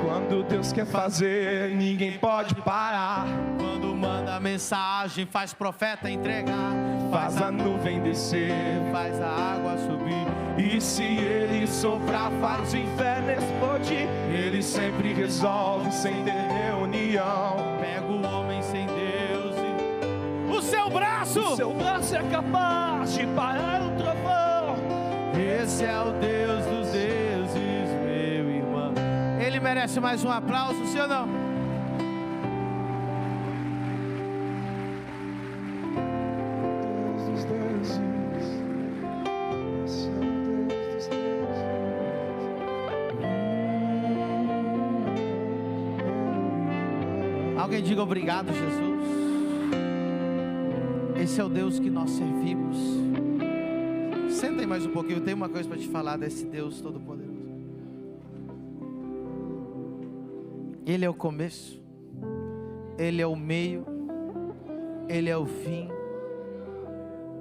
Quando Deus quer fazer, ninguém pode parar. Quando manda mensagem, faz profeta entregar, Faz a nuvem descer, faz a água subir. e se ele soprar, faz o inferno explodir. Ele sempre resolve sem ter reunião. Pega o homem sem Deus e o seu braço. Seu braço é capaz de parar o trovão. Esse é o Deus dos deuses, meu irmão. Ele merece mais um aplauso, sim ou não? Deus dos deuses, esse é o Deus dos deuses. Alguém diga obrigado, Jesus. Esse é o Deus que nós servimos. Senta aí mais um pouquinho, eu tenho uma coisa para te falar desse Deus Todo-Poderoso. Ele é o começo, Ele é o meio, Ele é o fim.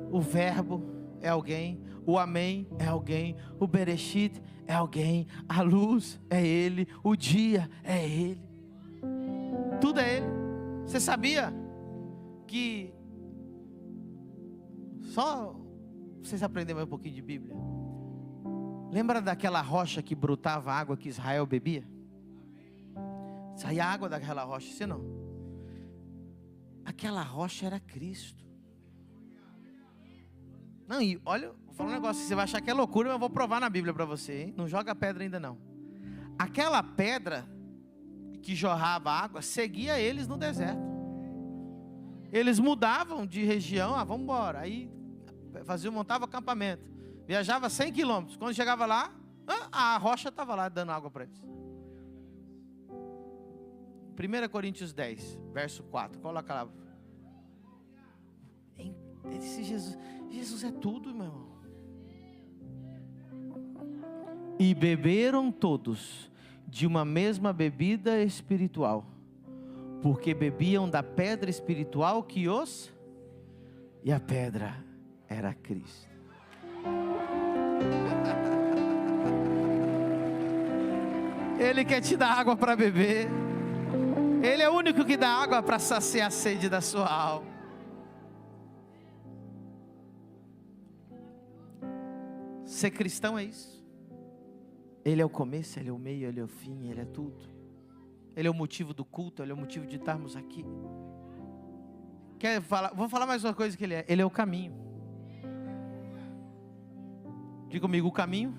O verbo é alguém, o amém é alguém, o bereshit é alguém, a luz é Ele, o dia é Ele. Tudo é Ele. Você sabia que só vocês aprenderam mais um pouquinho de Bíblia? Lembra daquela rocha que brotava a água que Israel bebia? Saía água daquela rocha, sim ou não? Aquela rocha era Cristo. Não, e olha, vou falar um negócio, você vai achar que é loucura, mas eu vou provar na Bíblia para você, hein? Não joga pedra ainda não. Aquela pedra que jorrava água seguia eles no deserto. Eles mudavam de região, vamos embora. Aí montava acampamento, viajava 100 quilômetros. Quando chegava lá, a rocha estava lá dando água para eles. 1 Coríntios 10, verso 4, coloca lá. Ele disse, Jesus é tudo, meu irmão. E beberam todos de uma mesma bebida espiritual, porque bebiam da pedra espiritual que os... E a pedra era Cristo. Ele quer te dar água para beber. Ele é o único que dá água para saciar a sede da sua alma. Ser cristão é isso. Ele é o começo, Ele é o meio, Ele é o fim, Ele é tudo. Ele é o motivo do culto, Ele é o motivo de estarmos aqui. Quer falar? Vou falar mais uma coisa que Ele é. Ele é o caminho. Diga comigo, o caminho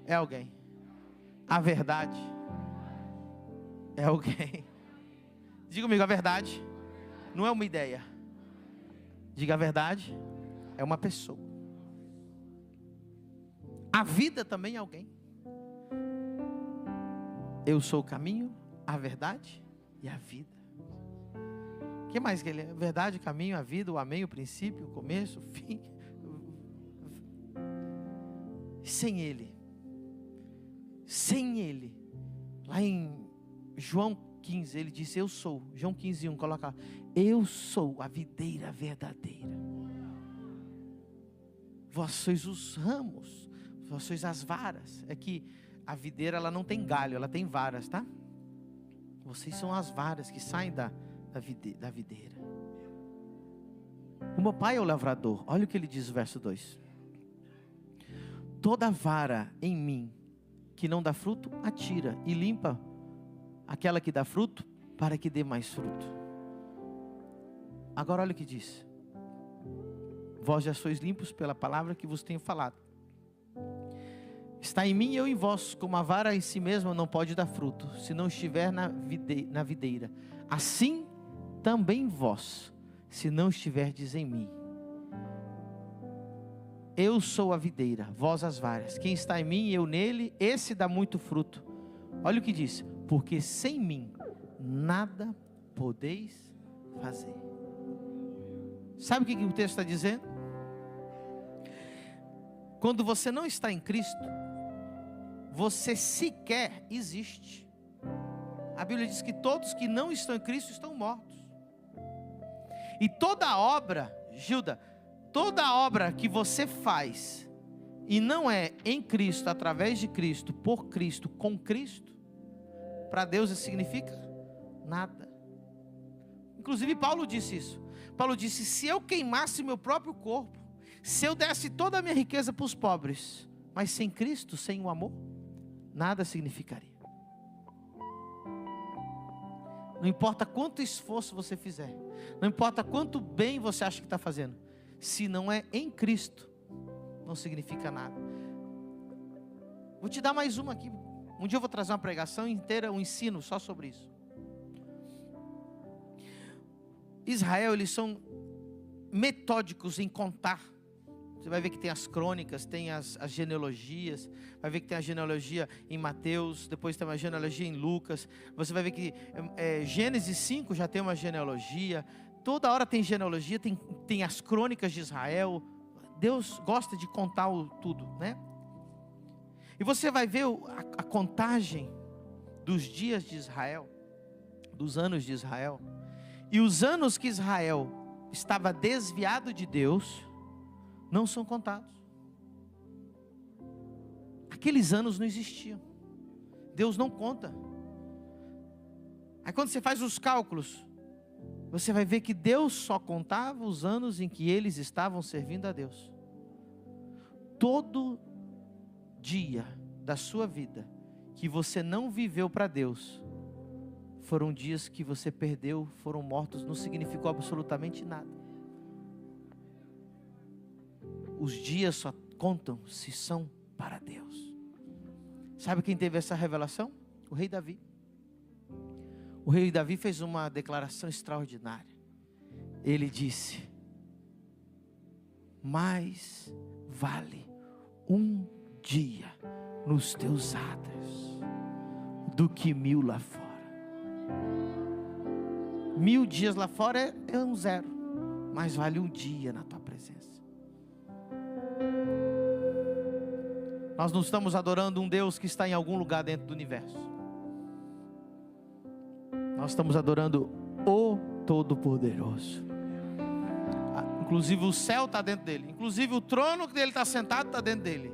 é alguém. A verdade é alguém. Diga comigo, a verdade não é uma ideia. Diga, a verdade é uma pessoa. A vida também é alguém. Eu sou o caminho, a verdade e a vida. O que mais que ele é? A verdade, o caminho, a vida, o amém, o princípio, o começo, o fim. Sem Ele, lá em João 15, ele disse: eu sou, João 15:1, coloca lá, eu sou a videira verdadeira, vós sois os ramos, vós sois as varas. É que a videira, ela não tem galho, ela tem varas, tá? Vocês são as varas que saem da videira. O meu pai é o lavrador. Olha o que ele diz no verso 2: toda vara em mim que não dá fruto, atira e limpa aquela que dá fruto, para que dê mais fruto. Agora olha o que diz: vós já sois limpos pela palavra que vos tenho falado. Está em mim e eu em vós, como a vara em si mesma não pode dar fruto, se não estiver na videira. Assim também vós, se não estiverdes em mim. Eu sou a videira, vós as varas. Quem está em mim e eu nele, esse dá muito fruto. Olha o que diz: porque sem mim nada podeis fazer. Sabe o que o texto está dizendo? Quando você não está em Cristo, você sequer existe. A Bíblia diz que todos que não estão em Cristo estão mortos. E toda obra, Gilda, toda obra que você faz e não é em Cristo, através de Cristo, por Cristo, com Cristo, para Deus isso significa nada. Inclusive Paulo disse isso. Paulo disse: se eu queimasse meu próprio corpo, se eu desse toda a minha riqueza para os pobres, mas sem Cristo, sem o amor, nada significaria. Não importa quanto esforço você fizer, não importa quanto bem você acha que está fazendo, se não é em Cristo, não significa nada. Vou te dar mais uma aqui. Um dia eu vou trazer uma pregação inteira, um ensino só sobre isso. Israel, eles são metódicos em contar. Você vai ver que tem as crônicas, tem as genealogias. Vai ver que tem a genealogia em Mateus, depois tem uma genealogia em Lucas. Você vai ver que Gênesis 5 já tem uma genealogia. Toda hora tem genealogia, tem as crônicas de Israel. Deus gosta de contar tudo, né? E você vai ver a contagem dos dias de Israel, dos anos de Israel. E os anos que Israel estava desviado de Deus não são contados. Aqueles anos não existiam. Deus não conta. Aí quando você faz os cálculos, você vai ver que Deus só contava os anos em que eles estavam servindo a Deus. Todo dia da sua vida que você não viveu para Deus, foram dias que você perdeu, foram mortos, não significou absolutamente nada. Os dias só contam se são para Deus. Sabe quem teve essa revelação? O rei Davi. O rei Davi fez uma declaração extraordinária. Ele disse: mais vale um dia nos teus atos do que 1000 lá fora. 1000 dias lá fora é um zero, mas vale um dia na tua presença. Nós não estamos adorando um Deus que está em algum lugar dentro do universo. Nós estamos adorando o Todo-Poderoso. Inclusive o céu está dentro dele. Inclusive o trono que ele está sentado está dentro dele.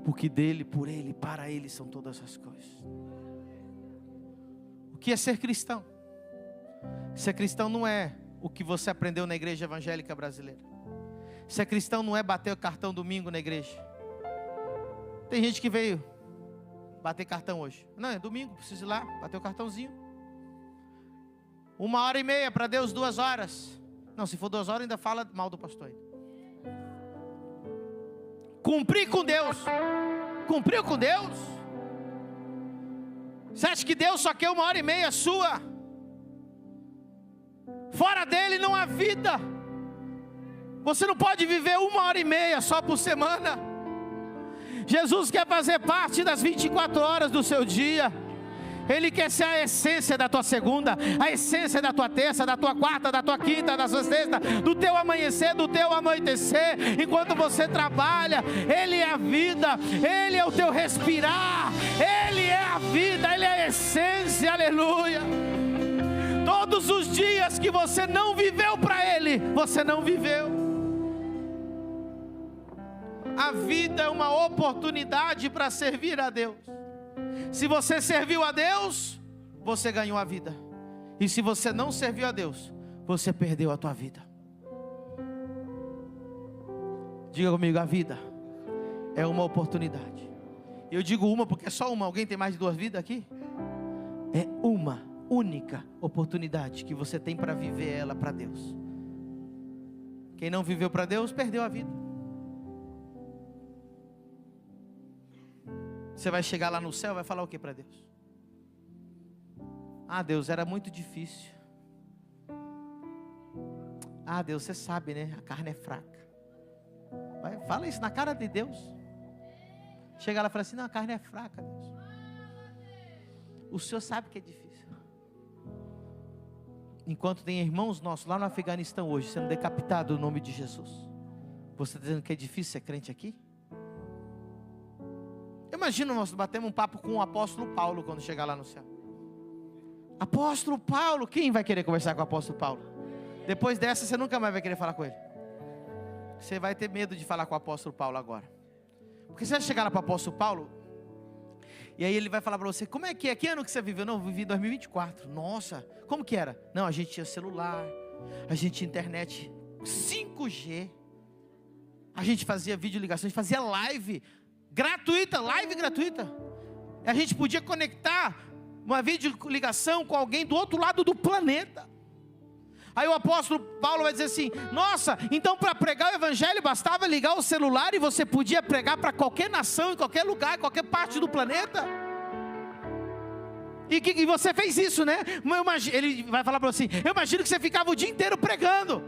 Porque dele, por ele, para ele são todas as coisas. O que é ser cristão? Ser cristão não é o que você aprendeu na igreja evangélica brasileira. Ser cristão não é bater o cartão domingo na igreja. Tem gente que veio bater cartão hoje. Não, é domingo, preciso ir lá, bater o cartãozinho. 1h30 para Deus, 2 horas. Não, se for 2 horas ainda fala mal do pastor ainda. Cumprir com Deus. Cumpriu com Deus? Você acha que Deus só quer 1h30 sua? Fora dele não há vida. Você não pode viver 1h30 só por semana. Jesus quer fazer parte das 24 horas do seu dia. Ele quer ser a essência da tua segunda, a essência da tua terça, da tua quarta, da tua quinta, da sua sexta, do teu amanhecer, do teu anoitecer. Enquanto você trabalha, Ele é a vida, Ele é o teu respirar, Ele é a vida, Ele é a essência, aleluia. Todos os dias que você não viveu para Ele, você não viveu. A vida é uma oportunidade para servir a Deus. Se você serviu a Deus, você ganhou a vida. E se você não serviu a Deus, você perdeu a tua vida. Diga comigo, a vida é uma oportunidade. Eu digo uma porque é só uma. Alguém tem mais de 2 vidas aqui? É uma única oportunidade que você tem para viver ela para Deus. Quem não viveu para Deus, perdeu a vida. Você vai chegar lá no céu e vai falar o que para Deus? Ah, Deus, era muito difícil. Ah, Deus, você sabe, né? A carne é fraca. Fala isso na cara de Deus. Chega lá e fala assim, não, a carne é fraca, Deus. O Senhor sabe que é difícil. Enquanto tem irmãos nossos lá no Afeganistão hoje sendo decapitados no nome de Jesus, você está dizendo que é difícil ser crente aqui? Imagina nós batemos um papo com o apóstolo Paulo quando chegar lá no céu. Apóstolo Paulo, quem vai querer conversar com o apóstolo Paulo? Depois dessa você nunca mais vai querer falar com ele. Você vai ter medo de falar com o apóstolo Paulo agora. Porque você vai chegar lá para o apóstolo Paulo, e aí ele vai falar para você, como é que é? Que ano que você viveu? Não, eu vivi em 2024. Nossa, como que era? Não, a gente tinha celular, a gente tinha internet 5G, a gente fazia videoligação, a gente fazia live gratuita, a gente podia conectar uma videoligação com alguém do outro lado do planeta. Aí o apóstolo Paulo vai dizer assim, nossa, então para pregar o evangelho bastava ligar o celular e você podia pregar para qualquer nação, em qualquer lugar, em qualquer parte do planeta? E você fez isso, né? Ele vai falar para você assim, eu imagino que você ficava o dia inteiro pregando.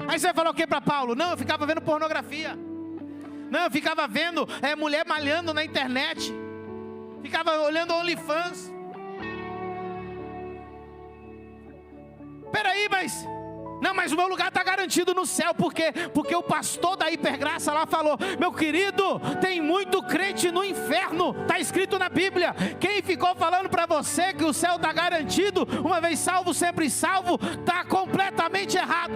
Aí você vai falar o que para Paulo? Não, eu ficava vendo pornografia. Não, eu ficava vendo mulher malhando na internet. Ficava olhando OnlyFans. Peraí, mas o meu lugar está garantido no céu. Por quê? Porque o pastor da Hipergraça lá falou, meu querido, tem muito crente no inferno. Está escrito na Bíblia. Quem ficou falando para você que o céu está garantido, uma vez salvo, sempre salvo, está completamente errado.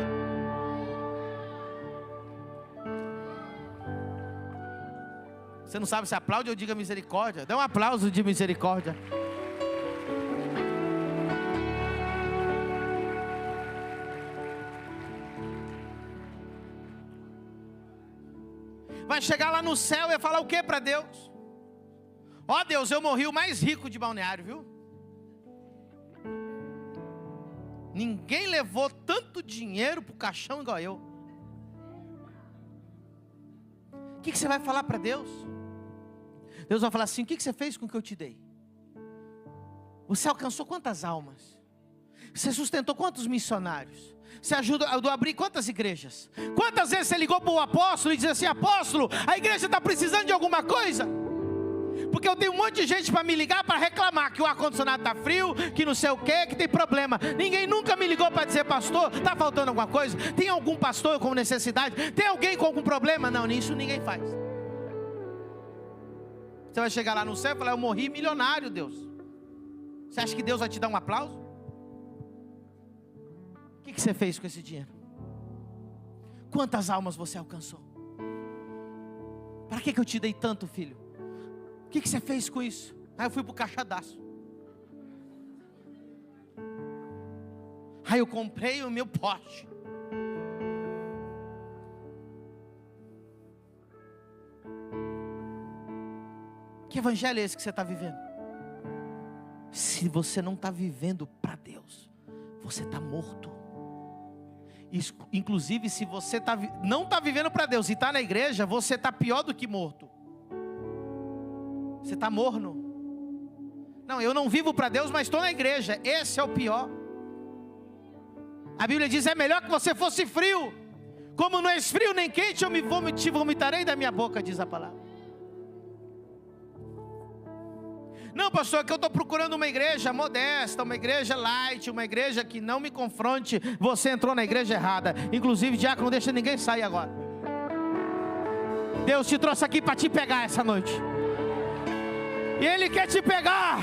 Você não sabe se aplaude ou diga misericórdia? Dá um aplauso de misericórdia. Vai chegar lá no céu e vai falar o que para Deus? Ó Deus, eu morri o mais rico de Balneário, viu? Ninguém levou tanto dinheiro para o caixão igual eu. O que você vai falar para Deus? Deus vai falar assim, o que você fez com o que eu te dei? Você alcançou quantas almas? Você sustentou quantos missionários? Você ajudou a abrir quantas igrejas? Quantas vezes você ligou para o apóstolo e disse assim, apóstolo, a igreja está precisando de alguma coisa? Porque eu tenho um monte de gente para me ligar para reclamar que o ar-condicionado está frio, que não sei o que, que tem problema. Ninguém nunca me ligou para dizer, pastor, está faltando alguma coisa? Tem algum pastor com necessidade? Tem alguém com algum problema? Não, isso ninguém faz. Você vai chegar lá no céu e falar, eu morri milionário, Deus. Você acha que Deus vai te dar um aplauso? O que você fez com esse dinheiro? Quantas almas você alcançou? Para que eu te dei tanto, filho? O que você fez com isso? Aí eu fui para o caixadaço. Aí eu comprei o meu Porsche. Que evangelho é esse que você está vivendo? Se você não está vivendo para Deus, você está morto. Inclusive, se você não está vivendo para Deus e está na igreja, você está pior do que morto. Você está morno. Não, eu não vivo para Deus, mas estou na igreja. Esse é o pior. A Bíblia diz, é melhor que você fosse frio. Como não és frio nem quente, eu te vomitarei da minha boca, diz a palavra. Não, pastor, é que eu estou procurando uma igreja modesta, uma igreja light, uma igreja que não me confronte. Você entrou na igreja errada. Inclusive, diácono, não deixa ninguém sair agora. Deus te trouxe aqui para te pegar essa noite. E Ele quer te pegar,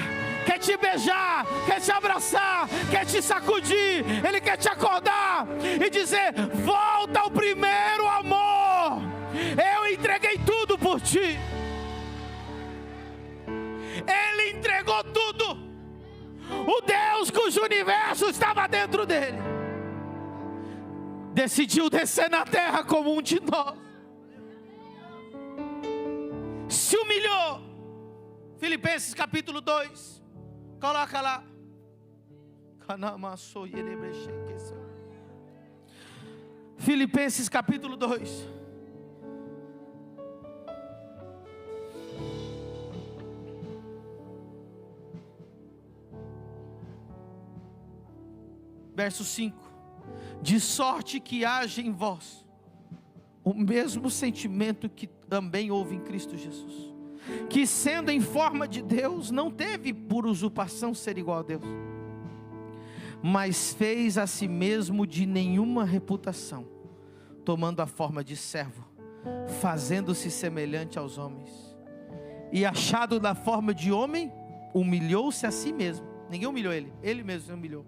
quer te beijar, quer te abraçar, quer te sacudir. Ele quer te acordar e dizer: volta ao primeiro amor. Eu entreguei tudo por ti. Ele entregou tudo. O Deus cujo universo estava dentro dele decidiu descer na terra como um de nós. Se humilhou. Filipenses capítulo 2. Coloca lá. Filipenses capítulo 2. Verso 5: de sorte que haja em vós o mesmo sentimento que também houve em Cristo Jesus, que sendo em forma de Deus, não teve por usurpação ser igual a Deus, mas fez a si mesmo de nenhuma reputação, tomando a forma de servo, fazendo-se semelhante aos homens, e achado na forma de homem, humilhou-se a si mesmo. Ninguém humilhou ele, ele mesmo se humilhou,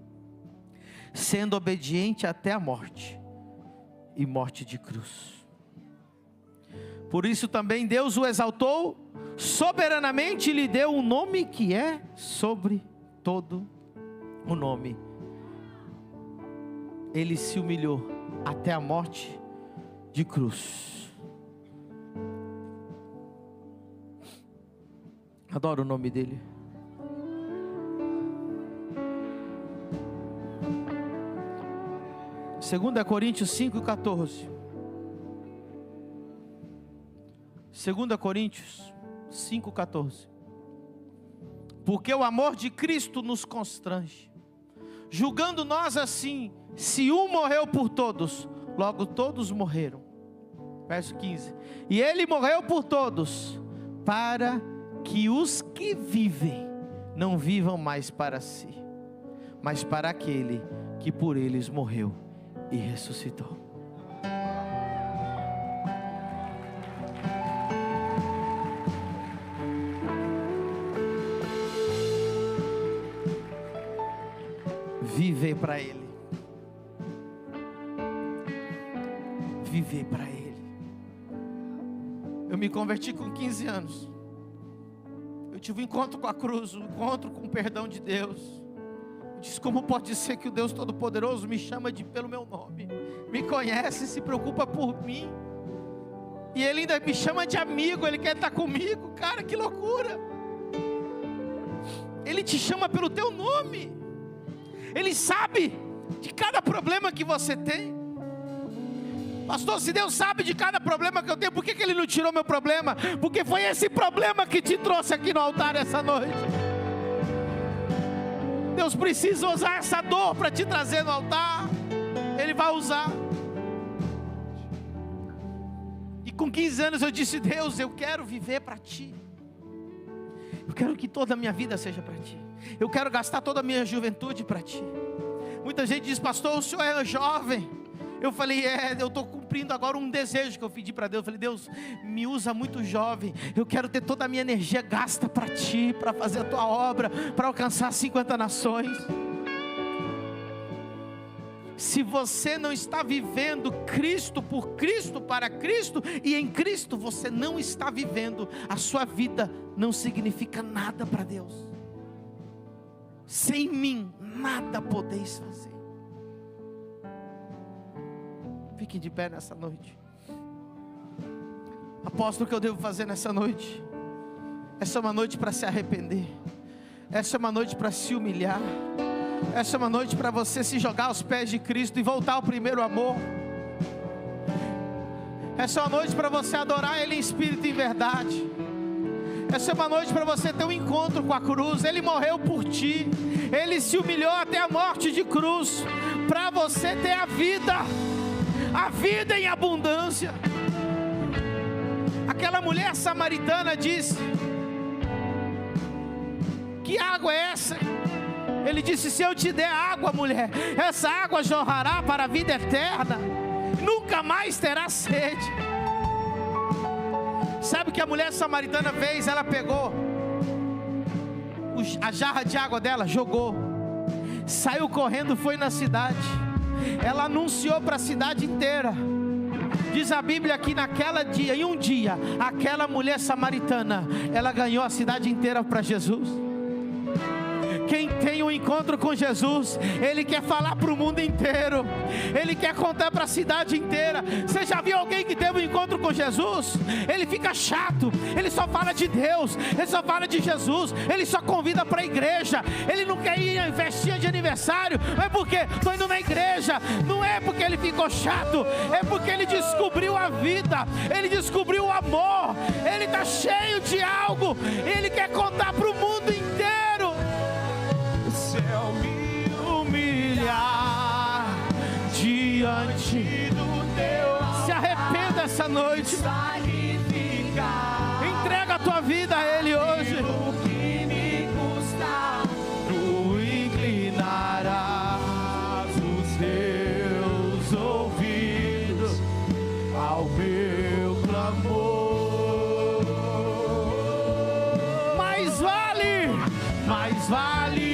sendo obediente até a morte, e morte de cruz. Por isso também Deus o exaltou soberanamente e lhe deu um nome que é sobre todo o nome. Ele se humilhou até a morte de cruz. Adoro o nome dele. Segunda Coríntios 5:14. 2 Coríntios 5:14. Porque o amor de Cristo nos constrange, julgando nós assim: se um morreu por todos, logo todos morreram. Verso 15: e ele morreu por todos, para que os que vivem não vivam mais para si, mas para aquele que por eles morreu e ressuscitou. Viver para Ele. Viver para Ele. Eu me converti com 15 anos. Eu tive um encontro com a cruz, um encontro com o perdão de Deus. Eu disse: como pode ser que o Deus Todo-Poderoso me chama pelo meu nome, me conhece, se preocupa por mim, e Ele ainda me chama de amigo, Ele quer estar comigo? Cara, que loucura! Ele te chama pelo teu nome. Ele sabe de cada problema que você tem. Pastor, se Deus sabe de cada problema que eu tenho, por que Ele não tirou meu problema? Porque foi esse problema que te trouxe aqui no altar essa noite. Deus precisa usar essa dor para te trazer no altar. Ele vai usar. E com 15 anos eu disse: Deus, eu quero viver para Ti. Eu quero que toda a minha vida seja para Ti. Eu quero gastar toda a minha juventude para Ti. Muita gente diz: pastor, o senhor é jovem. Eu falei: eu estou cumprindo agora um desejo que eu pedi para Deus. Eu falei: Deus, me usa muito jovem. Eu quero ter toda a minha energia gasta para Ti, para fazer a Tua obra, para alcançar 50 nações. Se você não está vivendo Cristo por Cristo, para Cristo e em Cristo, você não está vivendo. A sua vida não significa nada para Deus. Sem mim nada podeis fazer. Fique de pé nessa noite. Apóstolo, o que eu devo fazer nessa noite? Essa é uma noite para se arrepender. Essa é uma noite para se humilhar. Essa é uma noite para você se jogar aos pés de Cristo e voltar ao primeiro amor. Essa é uma noite para você adorar Ele em espírito e em verdade. Essa é uma noite para você ter um encontro com a cruz. Ele morreu por ti. Ele se humilhou até a morte de cruz, para você ter a vida em abundância. Aquela mulher samaritana disse: Ele disse: se eu te der água, mulher, essa água jorrará para a vida eterna, nunca mais terá sede. Sabe o que a mulher samaritana fez? Ela pegou a jarra de água dela, jogou, saiu correndo, foi na cidade. Ela anunciou para a cidade inteira. Diz a Bíblia que em um dia, aquela mulher samaritana, ela ganhou a cidade inteira para Jesus. Quem tem um encontro com Jesus, ele quer falar para o mundo inteiro, ele quer contar para a cidade inteira. Você já viu alguém que teve um encontro com Jesus? Ele fica chato, ele só fala de Deus, ele só fala de Jesus, ele só convida para a igreja, ele não quer ir em festinha de aniversário. Não é porque estou indo na igreja, não é porque ele ficou chato, é porque ele descobriu a vida, ele descobriu o amor, ele está cheio de algo, ele quer contar para o mundo inteiro. Se eu me humilhar diante do teu, se arrependa essa noite, entrega a tua vida a Ele hoje. o que me custa, tu inclinarás os teus ouvidos ao meu clamor. Mais vale